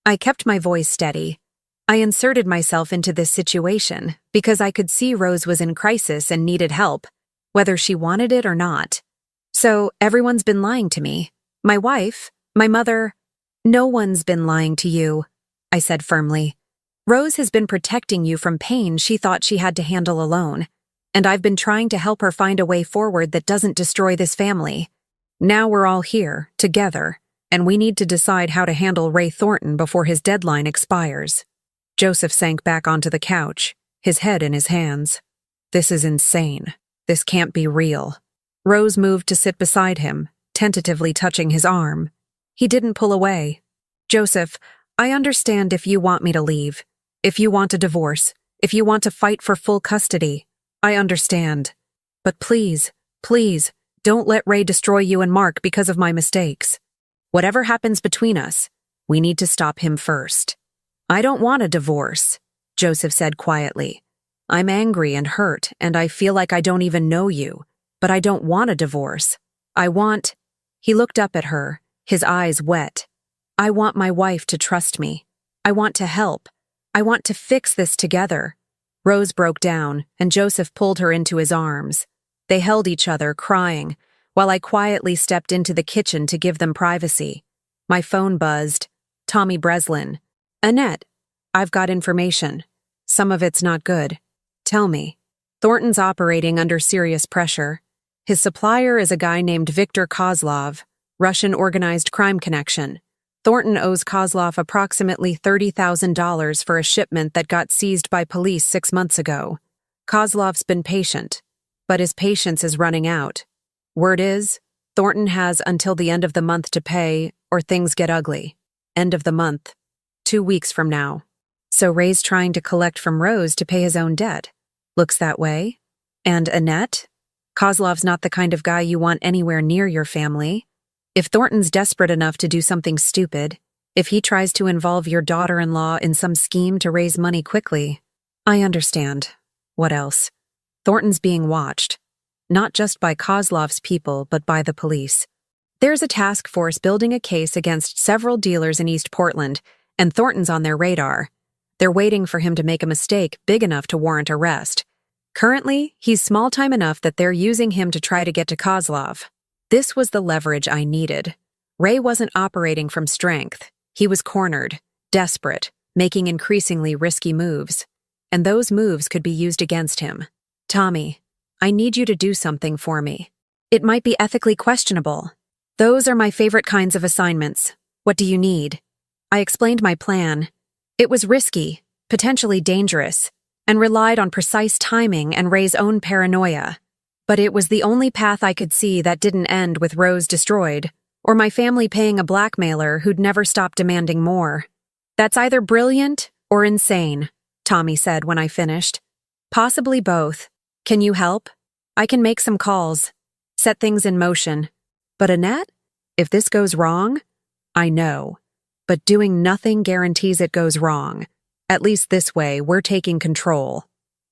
I kept my voice steady. I inserted myself into this situation because I could see Rose was in crisis and needed help, whether she wanted it or not. So everyone's been lying to me. My wife, my mother. No one's been lying to you, I said firmly. Rose has been protecting you from pain she thought she had to handle alone, and I've been trying to help her find a way forward that doesn't destroy this family. Now we're all here, together, and we need to decide how to handle Ray Thornton before his deadline expires. Joseph sank back onto the couch, his head in his hands. This is insane. This can't be real. Rose moved to sit beside him, tentatively touching his arm. He didn't pull away. Joseph, I understand if you want me to leave, if you want a divorce, if you want to fight for full custody. I understand. But please, please, don't let Ray destroy you and Mark because of my mistakes. Whatever happens between us, we need to stop him first. I don't want a divorce, Joseph said quietly. I'm angry and hurt, and I feel like I don't even know you, but I don't want a divorce. He looked up at her, his eyes wet. I want my wife to trust me. I want to help. I want to fix this together. Rose broke down, and Joseph pulled her into his arms. They held each other, crying, while I quietly stepped into the kitchen to give them privacy. My phone buzzed. Tommy Breslin. Annette, I've got information. Some of it's not good. Tell me. Thornton's operating under serious pressure. His supplier is a guy named Viktor Kozlov, Russian organized crime connection. Thornton owes Kozlov approximately $30,000 for a shipment that got seized by police 6 months ago. Kozlov's been patient, but his patience is running out. Word is, Thornton has until the end of the month to pay, or things get ugly. End of the month. 2 weeks from now. So Ray's trying to collect from Rose to pay his own debt. Looks that way. And Annette? Kozlov's not the kind of guy you want anywhere near your family. If Thornton's desperate enough to do something stupid, if he tries to involve your daughter-in-law in some scheme to raise money quickly, I understand. What else? Thornton's being watched. Not just by Kozlov's people, but by the police. There's a task force building a case against several dealers in East Portland, and Thornton's on their radar. They're waiting for him to make a mistake big enough to warrant arrest. Currently, he's small-time enough that they're using him to try to get to Kozlov. This was the leverage I needed. Ray wasn't operating from strength. He was cornered, desperate, making increasingly risky moves. And those moves could be used against him. Tommy, I need you to do something for me. It might be ethically questionable. Those are my favorite kinds of assignments. What do you need? I explained my plan. It was risky, potentially dangerous, and relied on precise timing and Ray's own paranoia. But it was the only path I could see that didn't end with Rose destroyed, or my family paying a blackmailer who'd never stop demanding more. That's either brilliant or insane, Tommy said when I finished. Possibly both. Can you help? I can make some calls, set things in motion. But Annette, if this goes wrong, I know. But doing nothing guarantees it goes wrong. At least this way, we're taking control.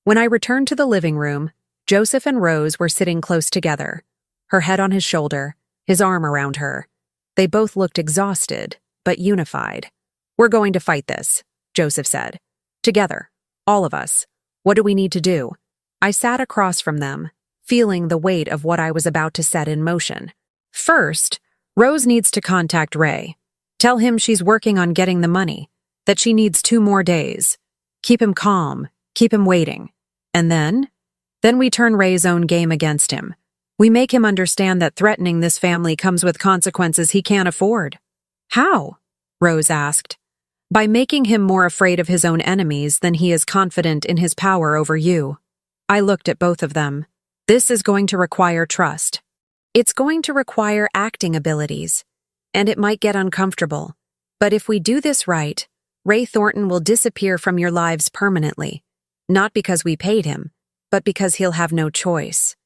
When I returned to the living room, Joseph and Rose were sitting close together, her head on his shoulder, his arm around her. They both looked exhausted, but unified. We're going to fight this, Joseph said. Together, all of us. What do we need to do? I sat across from them, feeling the weight of what I was about to set in motion. First, Rose needs to contact Ray. Tell him she's working on getting the money, that she needs 2 more days. Keep him calm, keep him waiting. And then we turn Ray's own game against him. We make him understand that threatening this family comes with consequences he can't afford. How? Rose asked. By making him more afraid of his own enemies than he is confident in his power over you. I looked at both of them. This is going to require trust. It's going to require acting abilities. And it might get uncomfortable. But if we do this right, Ray Thornton will disappear from your lives permanently. Not because we paid him, but because he'll have no choice.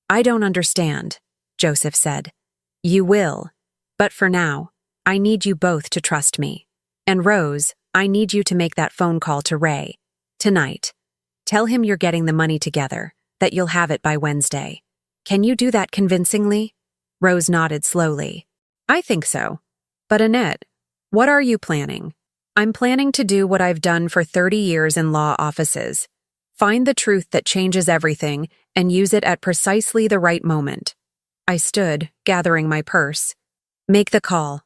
I don't understand, Joseph said. You will. But for now, I need you both to trust me. And Rose, I need you to make that phone call to Ray. Tonight. Tell him you're getting the money together, that you'll have it by Wednesday. Can you do that convincingly? Rose nodded slowly. I think so. But Annette, what are you planning? I'm planning to do what I've done for 30 years in law offices. Find the truth that changes everything and use it at precisely the right moment. I stood, gathering my purse. Make the call.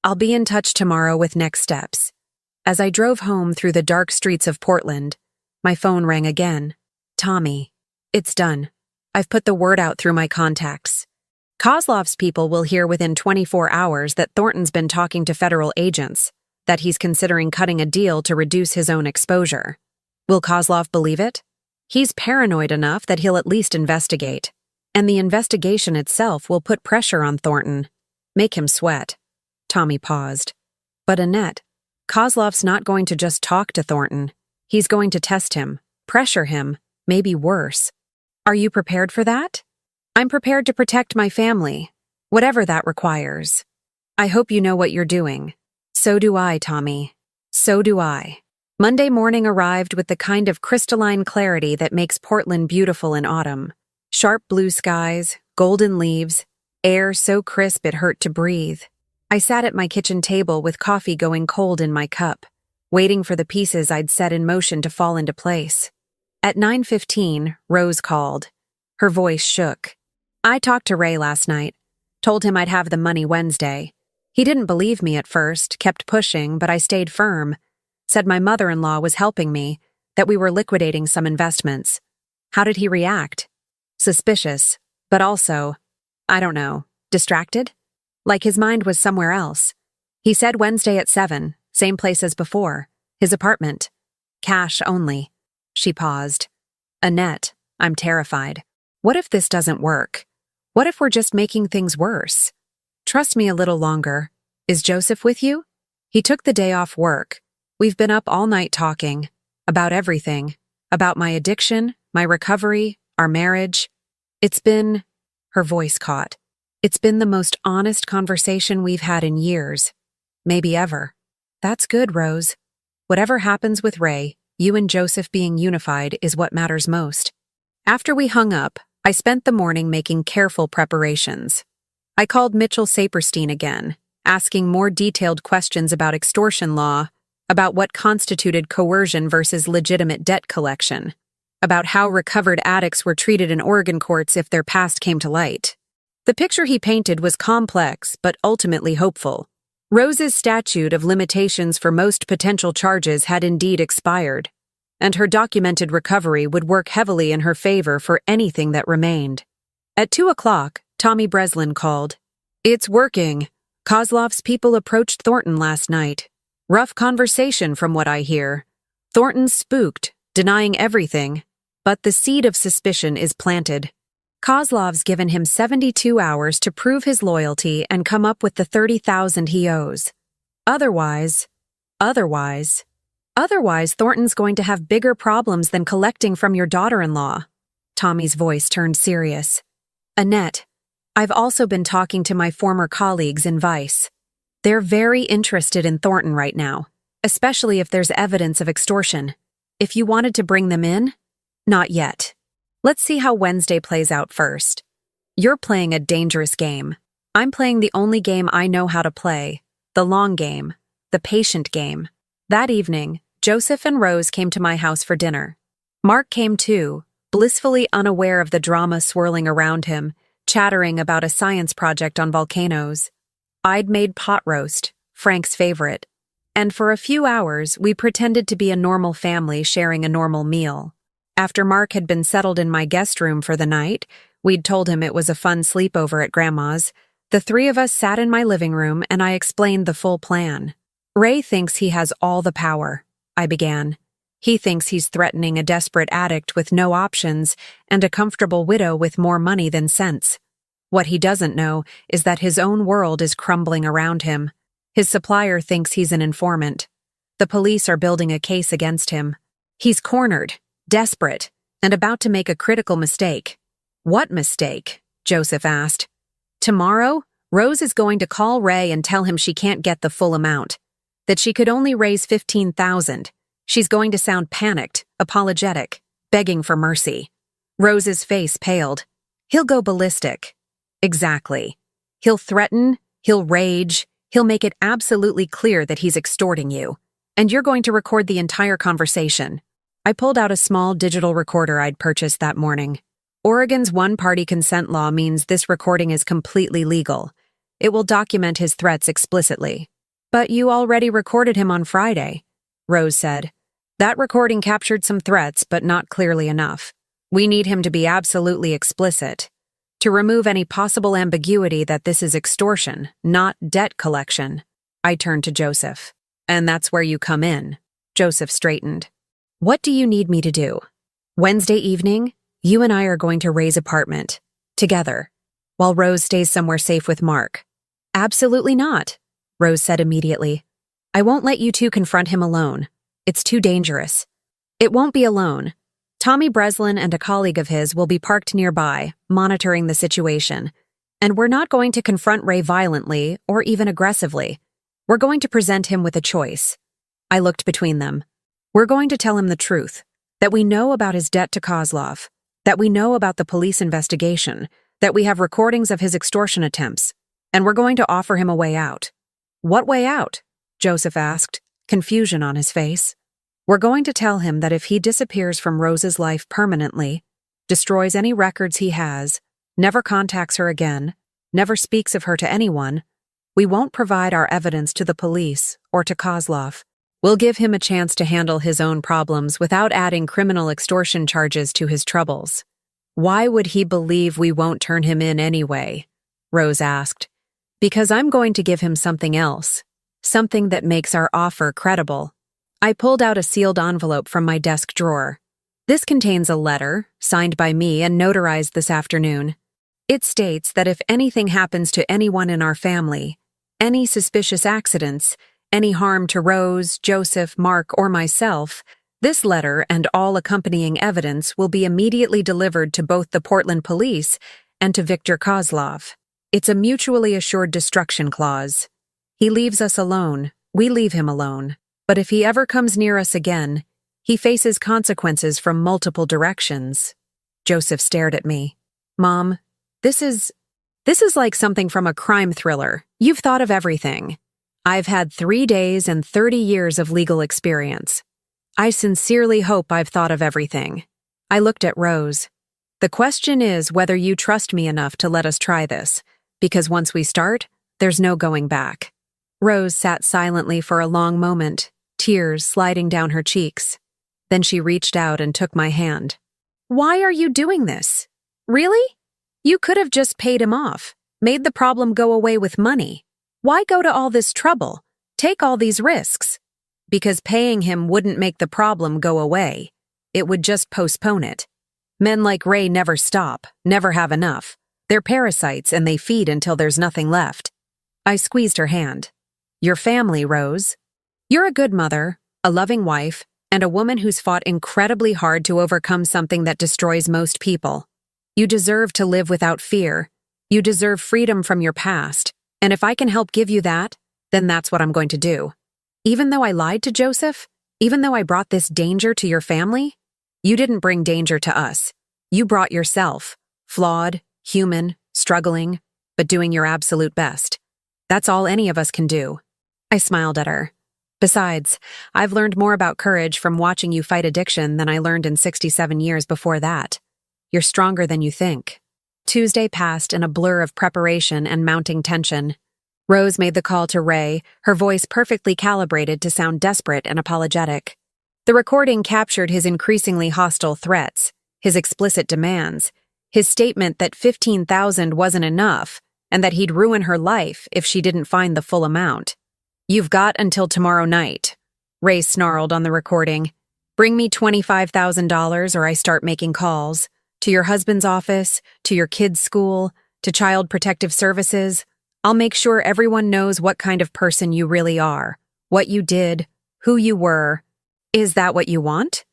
I'll be in touch tomorrow with next steps. As I drove home through the dark streets of Portland, my phone rang again. Tommy. It's done. I've put the word out through my contacts. Kozlov's people will hear within 24 hours that Thornton's been talking to federal agents, that he's considering cutting a deal to reduce his own exposure. Will Kozlov believe it? He's paranoid enough that he'll at least investigate. And the investigation itself will put pressure on Thornton. Make him sweat. Tommy paused. But Annette, Kozlov's not going to just talk to Thornton. He's going to test him, pressure him, maybe worse. Are you prepared for that? I'm prepared to protect my family, whatever that requires. I hope you know what you're doing. So do I, Tommy. So do I. Monday morning arrived with the kind of crystalline clarity that makes Portland beautiful in autumn. Sharp blue skies, golden leaves, air so crisp it hurt to breathe. I sat at my kitchen table with coffee going cold in my cup, waiting for the pieces I'd set in motion to fall into place. At 9:15, Rose called. Her voice shook. I talked to Ray last night, told him I'd have the money Wednesday. He didn't believe me at first, kept pushing, but I stayed firm. Said my mother-in-law was helping me, that we were liquidating some investments. How did he react? Suspicious, but also, I don't know, distracted? Like his mind was somewhere else. He said Wednesday at 7, same place as before, his apartment. Cash only. She paused. Annette, I'm terrified. What if this doesn't work? What if we're just making things worse? Trust me a little longer. Is Joseph with you? He took the day off work. We've been up all night talking. About everything. About my addiction, my recovery, our marriage. It's been... Her voice caught. It's been the most honest conversation we've had in years. Maybe ever. That's good, Rose. Whatever happens with Ray, you and Joseph being unified is what matters most. After we hung up, I spent the morning making careful preparations. I called Mitchell Saperstein again, asking more detailed questions about extortion law, about what constituted coercion versus legitimate debt collection, about how recovered addicts were treated in Oregon courts if their past came to light. The picture he painted was complex but ultimately hopeful. Rose's statute of limitations for most potential charges had indeed expired, and her documented recovery would work heavily in her favor for anything that remained. At 2 o'clock, Tommy Breslin called. It's working. Kozlov's people approached Thornton last night. Rough conversation from what I hear. Thornton's spooked, denying everything, but the seed of suspicion is planted. Kozlov's given him 72 hours to prove his loyalty and come up with the $30,000 he owes. Otherwise, Thornton's going to have bigger problems than collecting from your daughter-in-law. Tommy's voice turned serious. Annette, I've also been talking to my former colleagues in Vice. They're very interested in Thornton right now, especially if there's evidence of extortion. If you wanted to bring them in? Not yet. Let's see how Wednesday plays out first. You're playing a dangerous game. I'm playing the only game I know how to play, the long game, the patient game. That evening, Joseph and Rose came to my house for dinner. Mark came too, blissfully unaware of the drama swirling around him, chattering about a science project on volcanoes. I'd made pot roast, Frank's favorite, and for a few hours we pretended to be a normal family sharing a normal meal. After Mark had been settled in my guest room for the night, we'd told him it was a fun sleepover at Grandma's, the three of us sat in my living room and I explained the full plan. Ray thinks he has all the power, I began. He thinks he's threatening a desperate addict with no options and a comfortable widow with more money than sense. What he doesn't know is that his own world is crumbling around him. His supplier thinks he's an informant. The police are building a case against him. He's cornered, desperate, and about to make a critical mistake. What mistake? Joseph asked. Tomorrow, Rose is going to call Ray and tell him she can't get the full amount, that she could only raise $15,000. She's going to sound panicked, apologetic, begging for mercy. Rose's face paled. He'll go ballistic. Exactly. He'll threaten, he'll rage, he'll make it absolutely clear that he's extorting you. And you're going to record the entire conversation. I pulled out a small digital recorder I'd purchased that morning. Oregon's one-party consent law means this recording is completely legal. It will document his threats explicitly. But you already recorded him on Friday, Rose said. That recording captured some threats, but not clearly enough. We need him to be absolutely explicit. To remove any possible ambiguity that this is extortion, not debt collection. I turned to Joseph. And that's where you come in. Joseph straightened. What do you need me to do? Wednesday evening, you and I are going to Ray's apartment. Together. While Rose stays somewhere safe with Mark. Absolutely not, Rose said immediately. I won't let you two confront him alone. It's too dangerous. It won't be alone. Tommy Breslin and a colleague of his will be parked nearby, monitoring the situation. And we're not going to confront Ray violently or even aggressively. We're going to present him with a choice. I looked between them. We're going to tell him the truth, that we know about his debt to Kozlov, that we know about the police investigation, that we have recordings of his extortion attempts, and we're going to offer him a way out. What way out? Joseph asked, confusion on his face. We're going to tell him that if he disappears from Rose's life permanently, destroys any records he has, never contacts her again, never speaks of her to anyone, we won't provide our evidence to the police or to Kozlov. We'll give him a chance to handle his own problems without adding criminal extortion charges to his troubles. Why would he believe we won't turn him in anyway? Rose asked. Because I'm going to give him something else. Something that makes our offer credible. I pulled out a sealed envelope from my desk drawer. This contains a letter, signed by me and notarized this afternoon. It states that if anything happens to anyone in our family, any suspicious accidents, any harm to Rose, Joseph, Mark, or myself, this letter and all accompanying evidence will be immediately delivered to both the Portland police and to Viktor Kozlov. It's a mutually assured destruction clause. He leaves us alone, we leave him alone. But if he ever comes near us again, he faces consequences from multiple directions. Joseph stared at me. Mom, this is like something from a crime thriller. You've thought of everything. I've had 3 days and 30 years of legal experience. I sincerely hope I've thought of everything. I looked at Rose. The question is whether you trust me enough to let us try this, because once we start, there's no going back. Rose sat silently for a long moment, tears sliding down her cheeks. Then she reached out and took my hand. Why are you doing this? Really? You could have just paid him off, made the problem go away with money. Why go to all this trouble? Take all these risks? Because paying him wouldn't make the problem go away. It would just postpone it. Men like Ray never stop, never have enough. They're parasites and they feed until there's nothing left. I squeezed her hand. Your family, Rose. You're a good mother, a loving wife, and a woman who's fought incredibly hard to overcome something that destroys most people. You deserve to live without fear. You deserve freedom from your past. And if I can help give you that, then that's what I'm going to do. Even though I lied to Joseph, even though I brought this danger to your family, you didn't bring danger to us. You brought yourself, flawed, human, struggling, but doing your absolute best. That's all any of us can do. I smiled at her. Besides, I've learned more about courage from watching you fight addiction than I learned in 67 years before that. You're stronger than you think. Tuesday passed in a blur of preparation and mounting tension. Rose made the call to Ray, her voice perfectly calibrated to sound desperate and apologetic. The recording captured his increasingly hostile threats, his explicit demands, his statement that $15,000 wasn't enough, and that he'd ruin her life if she didn't find the full amount. You've got until tomorrow night, Ray snarled on the recording. Bring me $25,000 or I start making calls. To your husband's office, to your kids' school, to Child Protective Services. I'll make sure everyone knows what kind of person you really are, what you did, who you were. Is that what you want?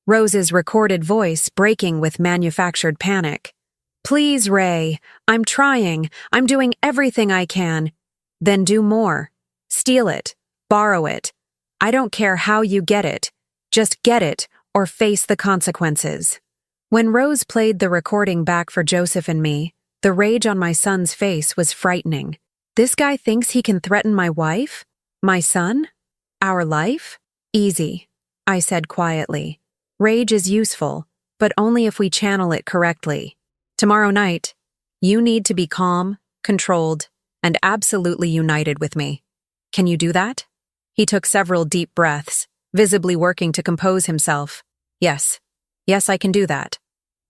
Rose's recorded voice breaking with manufactured panic. Please, Ray, I'm trying. I'm doing everything I can. Then do more. Steal it. Borrow it. I don't care how you get it. Just get it or face the consequences. When Rose played the recording back for Joseph and me, the rage on my son's face was frightening. This guy thinks he can threaten my wife? My son? Our life? Easy, I said quietly. Rage is useful, but only if we channel it correctly. Tomorrow night, you need to be calm, controlled, and absolutely united with me. Can you do that? He took several deep breaths, visibly working to compose himself. Yes. Yes, I can do that.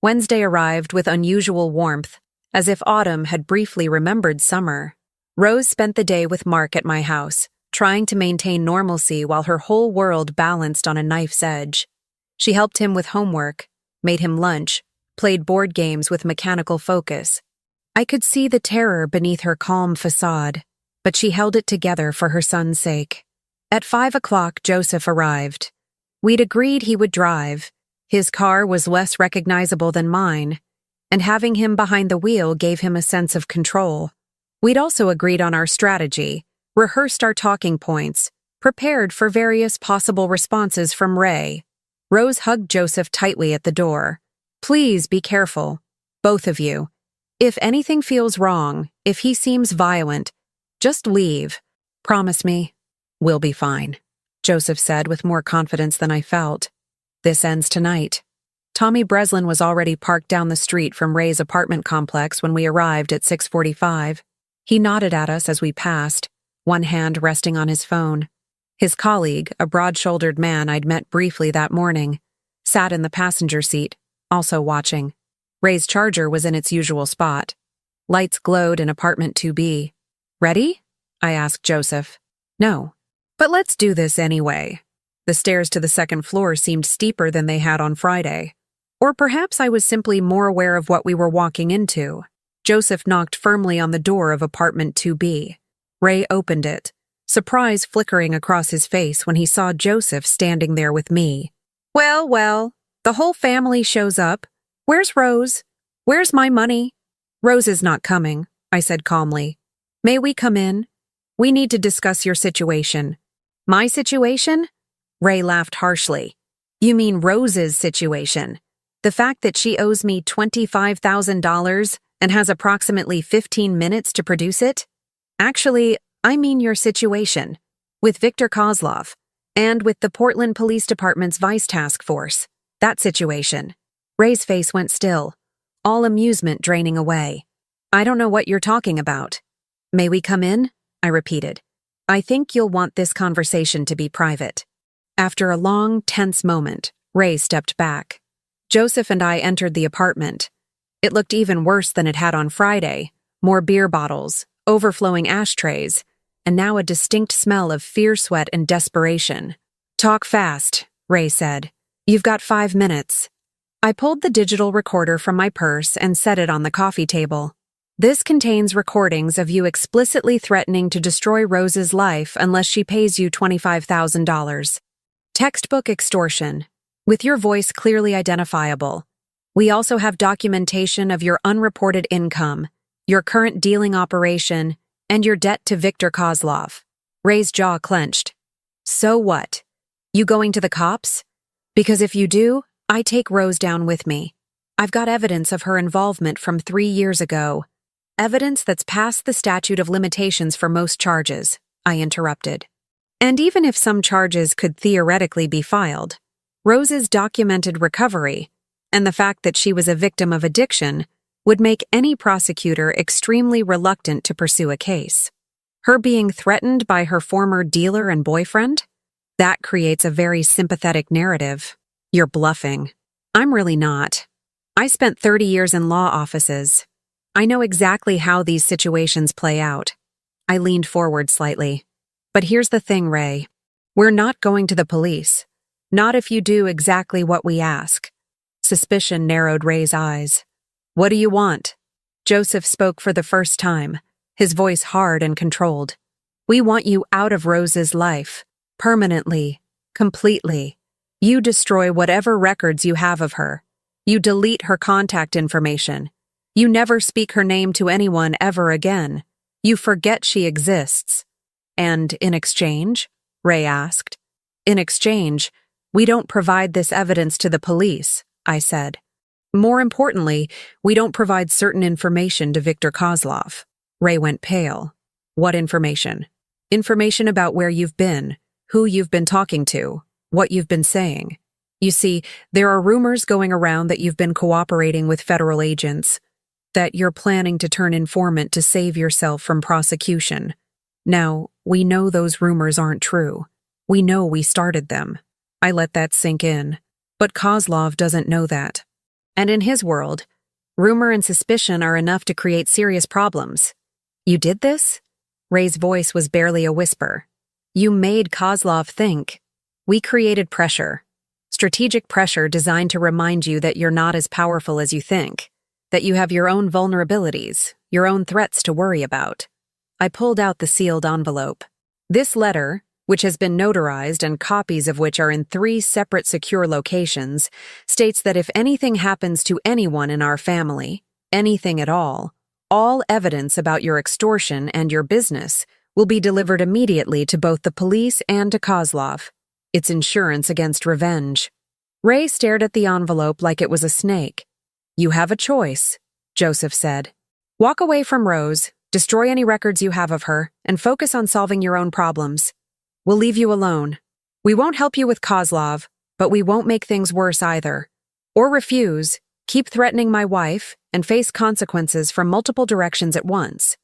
Wednesday arrived with unusual warmth, as if autumn had briefly remembered summer. Rose spent the day with Mark at my house, trying to maintain normalcy while her whole world balanced on a knife's edge. She helped him with homework, made him lunch, played board games with mechanical focus. I could see the terror beneath her calm facade, but she held it together for her son's sake. At 5 o'clock, Joseph arrived. We'd agreed he would drive. His car was less recognizable than mine, and having him behind the wheel gave him a sense of control. We'd also agreed on our strategy, rehearsed our talking points, prepared for various possible responses from Ray. Rose hugged Joseph tightly at the door. Please be careful, both of you. If anything feels wrong, if he seems violent, just leave. Promise me. We'll be fine, Joseph said with more confidence than I felt. This ends tonight. Tommy Breslin was already parked down the street from Ray's apartment complex when we arrived at 6:45. He nodded at us as we passed, one hand resting on his phone. His colleague, a broad-shouldered man I'd met briefly that morning, sat in the passenger seat, also watching. Ray's Charger was in its usual spot. Lights glowed in apartment 2B. Ready? I asked Joseph. No. But let's do this anyway. The stairs to the second floor seemed steeper than they had on Friday. Or perhaps I was simply more aware of what we were walking into. Joseph knocked firmly on the door of apartment 2B. Ray opened it, surprise flickering across his face when he saw Joseph standing there with me. Well, the whole family shows up. Where's Rose? Where's my money? Rose is not coming, I said calmly. May we come in? We need to discuss your situation. My situation? Ray laughed harshly. You mean Rose's situation? The fact that she owes me $25,000 and has approximately 15 minutes to produce it? Actually, I mean your situation, with Victor Kozlov, and with the Portland Police Department's Vice Task Force. That situation. Ray's face went still, all amusement draining away. I don't know what you're talking about. May we come in? I repeated. I think you'll want this conversation to be private. After a long, tense moment, Ray stepped back. Joseph and I entered the apartment. It looked even worse than it had on Friday. More beer bottles, overflowing ashtrays, and now a distinct smell of fear, sweat, and desperation. Talk fast, Ray said. You've got 5 minutes. I pulled the digital recorder from my purse and set it on the coffee table. This contains recordings of you explicitly threatening to destroy Rose's life unless she pays you $25,000. Textbook extortion, with your voice clearly identifiable. We also have documentation of your unreported income, your current dealing operation, and your debt to Victor Kozlov. Ray's jaw clenched. So what? You going to the cops? Because if you do, I take Rose down with me. I've got evidence of her involvement from 3 years ago. Evidence that's past the statute of limitations for most charges, I interrupted. And even if some charges could theoretically be filed, Rose's documented recovery, and the fact that she was a victim of addiction, would make any prosecutor extremely reluctant to pursue a case. Her being threatened by her former dealer and boyfriend? That creates a very sympathetic narrative. You're bluffing. I'm really not. I spent 30 years in law offices. I know exactly how these situations play out. I leaned forward slightly. But here's the thing, Ray. We're not going to the police. Not if you do exactly what we ask. Suspicion narrowed Ray's eyes. What do you want? Joseph spoke for the first time, his voice hard and controlled. We want you out of Rose's life. Permanently. Completely. You destroy whatever records you have of her. You delete her contact information. You never speak her name to anyone ever again. You forget she exists. And in exchange? Ray asked. In exchange, we don't provide this evidence to the police, I said. More importantly, we don't provide certain information to Victor Kozlov. Ray went pale. What information? Information about where you've been, who you've been talking to. What you've been saying. You see, there are rumors going around that you've been cooperating with federal agents, that you're planning to turn informant to save yourself from prosecution. Now, we know those rumors aren't true. We know we started them. I let that sink in. But Kozlov doesn't know that. And in his world, rumor and suspicion are enough to create serious problems. You did this? Ray's voice was barely a whisper. You made Kozlov think. We created pressure. Strategic pressure designed to remind you that you're not as powerful as you think, that you have your own vulnerabilities, your own threats to worry about. I pulled out the sealed envelope. This letter, which has been notarized and copies of which are in 3 separate secure locations, states that if anything happens to anyone in our family, anything at all evidence about your extortion and your business will be delivered immediately to both the police and to Kozlov. It's insurance against revenge. Ray stared at the envelope like it was a snake. You have a choice, Joseph said. Walk away from Rose, destroy any records you have of her, and focus on solving your own problems. We'll leave you alone. We won't help you with Kozlov, but we won't make things worse either. Or refuse, keep threatening my wife, and face consequences from multiple directions at once.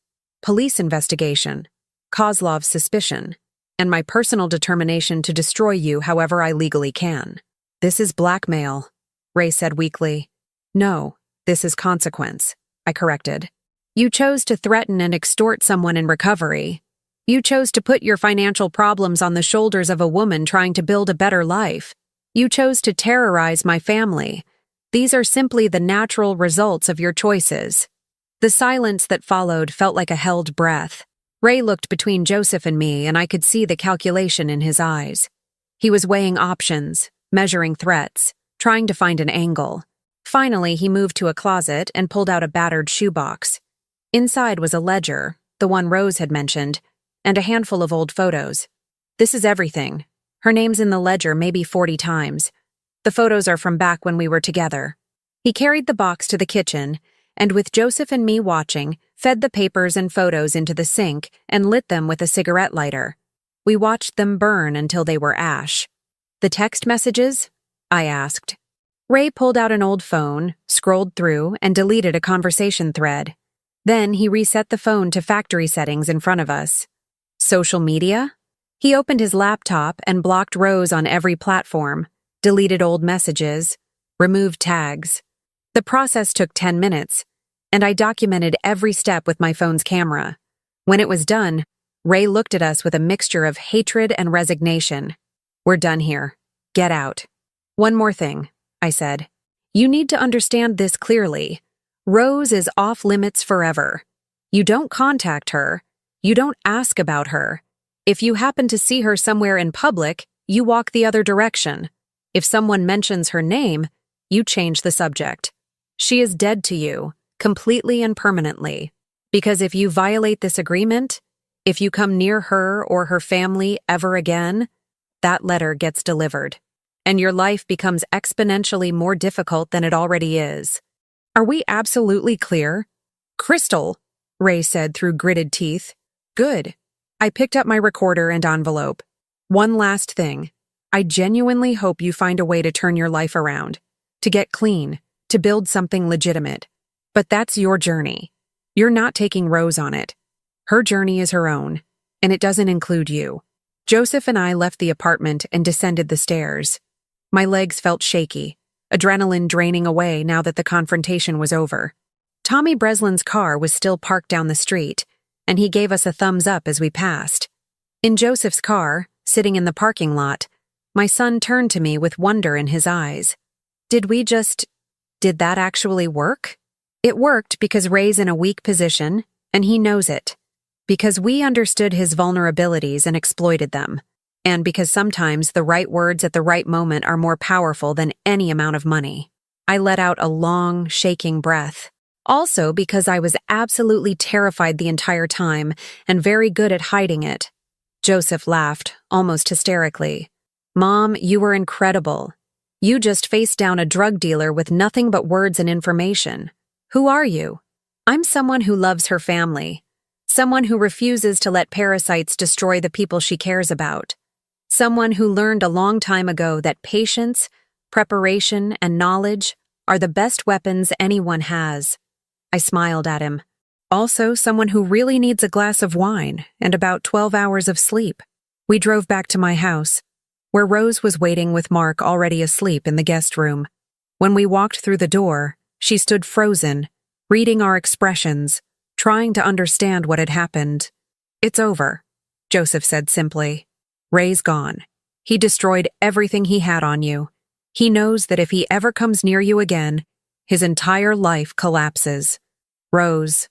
Police investigation, Kozlov's suspicion, and my personal determination to destroy you however I legally can. This is blackmail, Ray said weakly. No, this is consequence, I corrected. You chose to threaten and extort someone in recovery. You chose to put your financial problems on the shoulders of a woman trying to build a better life. You chose to terrorize my family. These are simply the natural results of your choices. The silence that followed felt like a held breath. Ray looked between Joseph and me, and I could see the calculation in his eyes. He was weighing options, measuring threats, trying to find an angle. Finally, he moved to a closet and pulled out a battered shoebox. Inside was a ledger, the one Rose had mentioned, and a handful of old photos. This is everything. Her name's in the ledger maybe 40 times. The photos are from back when we were together. He carried the box to the kitchen, and with Joseph and me watching, fed the papers and photos into the sink and lit them with a cigarette lighter. We watched them burn until they were ash. The text messages? I asked. Ray pulled out an old phone, scrolled through, and deleted a conversation thread. Then he reset the phone to factory settings in front of us. Social media? He opened his laptop and blocked Rose on every platform, deleted old messages, removed tags. The process took 10 minutes, and I documented every step with my phone's camera. When it was done, Ray looked at us with a mixture of hatred and resignation. We're done here. Get out. One more thing, I said. You need to understand this clearly. Rose is off limits forever. You don't contact her. You don't ask about her. If you happen to see her somewhere in public, you walk the other direction. If someone mentions her name, you change the subject. She is dead to you, completely and permanently. Because if you violate this agreement, if you come near her or her family ever again, that letter gets delivered, and your life becomes exponentially more difficult than it already is. Are we absolutely clear? Crystal, Ray said through gritted teeth. Good. I picked up my recorder and envelope. One last thing. I genuinely hope you find a way to turn your life around, to get clean, to build something legitimate. But that's your journey. You're not taking Rose on it. Her journey is her own, and it doesn't include you. Joseph and I left the apartment and descended the stairs. My legs felt shaky, adrenaline draining away now that the confrontation was over. Tommy Breslin's car was still parked down the street, and he gave us a thumbs up as we passed. In Joseph's car, sitting in the parking lot, my son turned to me with wonder in his eyes. Did that actually work? It worked because Ray's in a weak position, and he knows it. Because we understood his vulnerabilities and exploited them. And because sometimes the right words at the right moment are more powerful than any amount of money. I let out a long, shaking breath. Also because I was absolutely terrified the entire time and very good at hiding it. Joseph laughed, almost hysterically. Mom, you were incredible. You just faced down a drug dealer with nothing but words and information. Who are you? I'm someone who loves her family. Someone who refuses to let parasites destroy the people she cares about. Someone who learned a long time ago that patience, preparation, and knowledge are the best weapons anyone has. I smiled at him. Also, someone who really needs a glass of wine and about 12 hours of sleep. We drove back to my house, where Rose was waiting with Mark already asleep in the guest room. When we walked through the door, she stood frozen, reading our expressions, trying to understand what had happened. "It's over," Joseph said simply. "Ray's gone. He destroyed everything he had on you. He knows that if he ever comes near you again, his entire life collapses. Rose,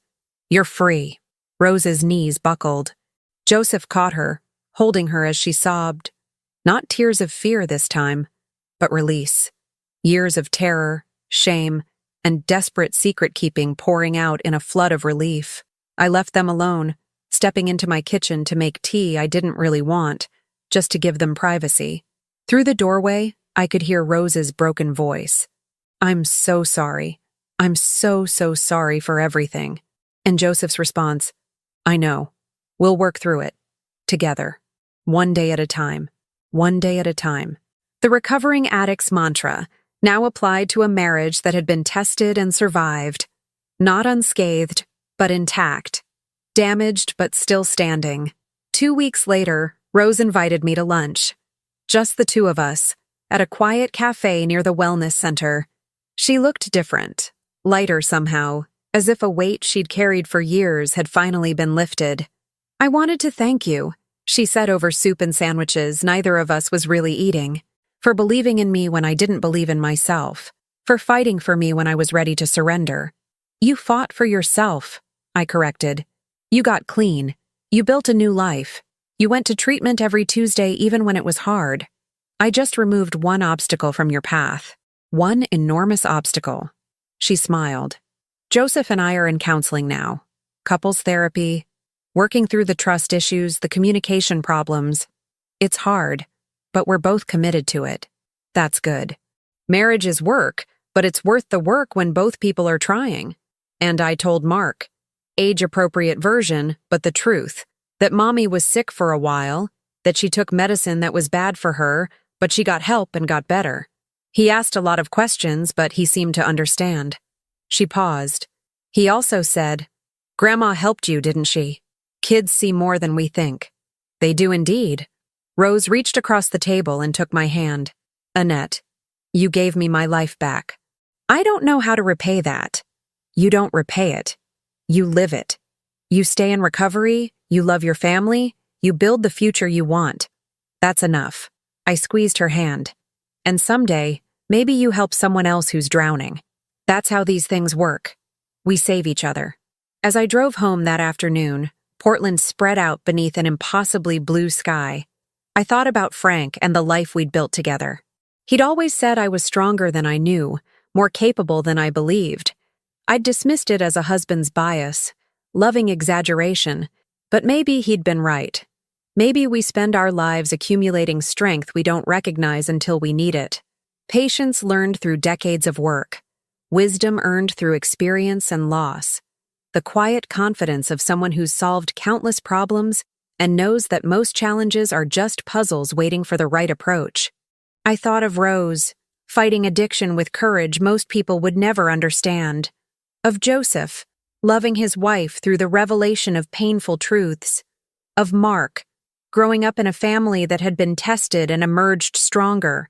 you're free." Rose's knees buckled. Joseph caught her, holding her as she sobbed. Not tears of fear this time, but release. Years of terror, shame, and desperate secret-keeping pouring out in a flood of relief. I left them alone, stepping into my kitchen to make tea I didn't really want, just to give them privacy. Through the doorway, I could hear Rose's broken voice. "I'm so sorry. I'm so sorry for everything." And Joseph's response, "I know. We'll work through it. Together. One day at a time. One day at a time." The recovering addict's mantra, now applied to a marriage that had been tested and survived. Not unscathed, but intact. Damaged, but still standing. 2 weeks later, Rose invited me to lunch. Just the two of us, at a quiet cafe near the wellness center. She looked different, lighter somehow, as if a weight she'd carried for years had finally been lifted. "I wanted to thank you," she said over soup and sandwiches neither of us was really eating. "For believing in me when I didn't believe in myself. For fighting for me when I was ready to surrender." "You fought for yourself," I corrected. "You got clean. You built a new life. You went to treatment every Tuesday even when it was hard. I just removed one obstacle from your path. One enormous obstacle." She smiled. "Joseph and I are in counseling now. Couples therapy, working through the trust issues, the communication problems. It's hard, but we're both committed to it. That's good. Marriage is work, but it's worth the work when both people are trying." And I told Mark, age-appropriate version, but the truth, that Mommy was sick for a while, that she took medicine that was bad for her, but she got help and got better. He asked a lot of questions, but he seemed to understand. She paused. He also said, "Grandma helped you, didn't she? Kids see more than we think." "They do indeed." Rose reached across the table and took my hand. "Annette, you gave me my life back. I don't know how to repay that." "You don't repay it. You live it. You stay in recovery, you love your family, you build the future you want. That's enough." I squeezed her hand. "And someday, maybe you help someone else who's drowning. That's how these things work. We save each other." As I drove home that afternoon, Portland spread out beneath an impossibly blue sky. I thought about Frank and the life we'd built together. He'd always said I was stronger than I knew, more capable than I believed. I'd dismissed it as a husband's bias, loving exaggeration, but maybe he'd been right. Maybe we spend our lives accumulating strength we don't recognize until we need it. Patience learned through decades of work. Wisdom earned through experience and loss. The quiet confidence of someone who's solved countless problems and knows that most challenges are just puzzles waiting for the right approach. I thought of Rose, fighting addiction with courage most people would never understand. Of Joseph, loving his wife through the revelation of painful truths. Of Mark, growing up in a family that had been tested and emerged stronger.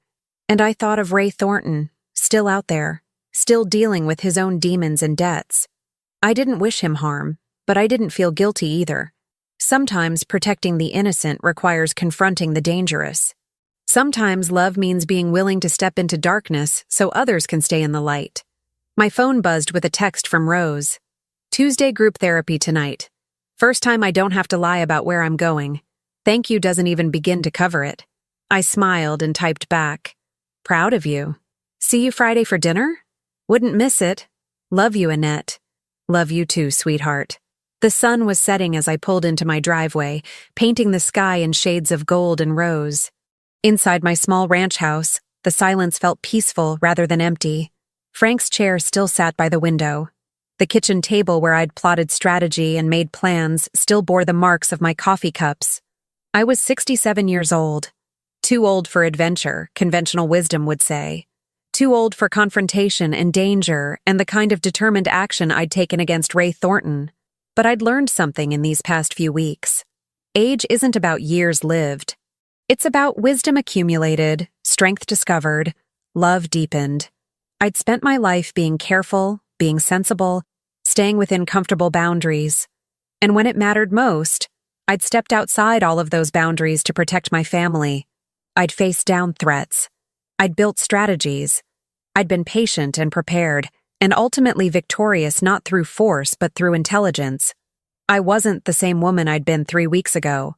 And I thought of Ray Thornton, still out there, still dealing with his own demons and debts. I didn't wish him harm, but I didn't feel guilty either. Sometimes protecting the innocent requires confronting the dangerous. Sometimes love means being willing to step into darkness so others can stay in the light. My phone buzzed with a text from Rose. "Tuesday group therapy tonight. First time I don't have to lie about where I'm going. Thank you doesn't even begin to cover it." I smiled and typed back, "Proud of you. See you Friday for dinner? Wouldn't miss it. Love you, Annette." "Love you too, sweetheart." The sun was setting as I pulled into my driveway, painting the sky in shades of gold and rose. Inside my small ranch house, the silence felt peaceful rather than empty. Frank's chair still sat by the window. The kitchen table where I'd plotted strategy and made plans still bore the marks of my coffee cups. I was 67 years old. Too old for adventure, conventional wisdom would say. Too old for confrontation and danger and the kind of determined action I'd taken against Ray Thornton. But I'd learned something in these past few weeks. Age isn't about years lived. It's about wisdom accumulated, strength discovered, love deepened. I'd spent my life being careful, being sensible, staying within comfortable boundaries. And when it mattered most, I'd stepped outside all of those boundaries to protect my family. I'd faced down threats. I'd built strategies. I'd been patient and prepared, and ultimately victorious not through force but through intelligence. I wasn't the same woman I'd been 3 weeks ago.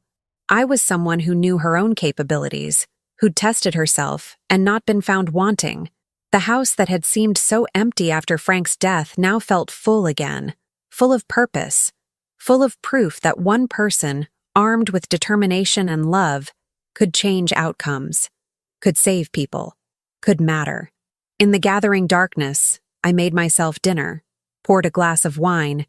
I was someone who knew her own capabilities, who'd tested herself and not been found wanting. The house that had seemed so empty after Frank's death now felt full again, full of purpose, full of proof that one person, armed with determination and love, could change outcomes, could save people, could matter. In the gathering darkness, I made myself dinner, poured a glass of wine,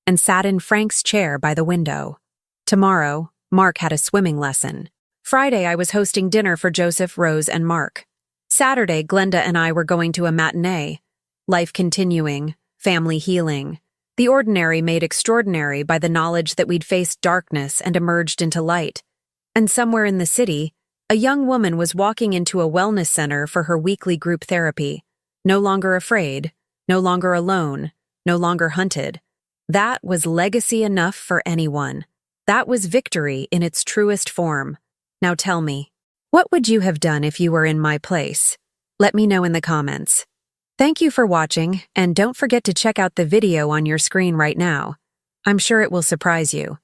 and sat in Frank's chair by the window. Tomorrow, Mark had a swimming lesson. Friday, I was hosting dinner for Joseph, Rose, and Mark. Saturday, Glenda and I were going to a matinee. Life continuing, family healing. The ordinary made extraordinary by the knowledge that we'd faced darkness and emerged into light. And somewhere in the city, a young woman was walking into a wellness center for her weekly group therapy. No longer afraid, no longer alone, no longer hunted. That was legacy enough for anyone. That was victory in its truest form. Now tell me, what would you have done if you were in my place? Let me know in the comments. Thank you for watching, and don't forget to check out the video on your screen right now. I'm sure it will surprise you.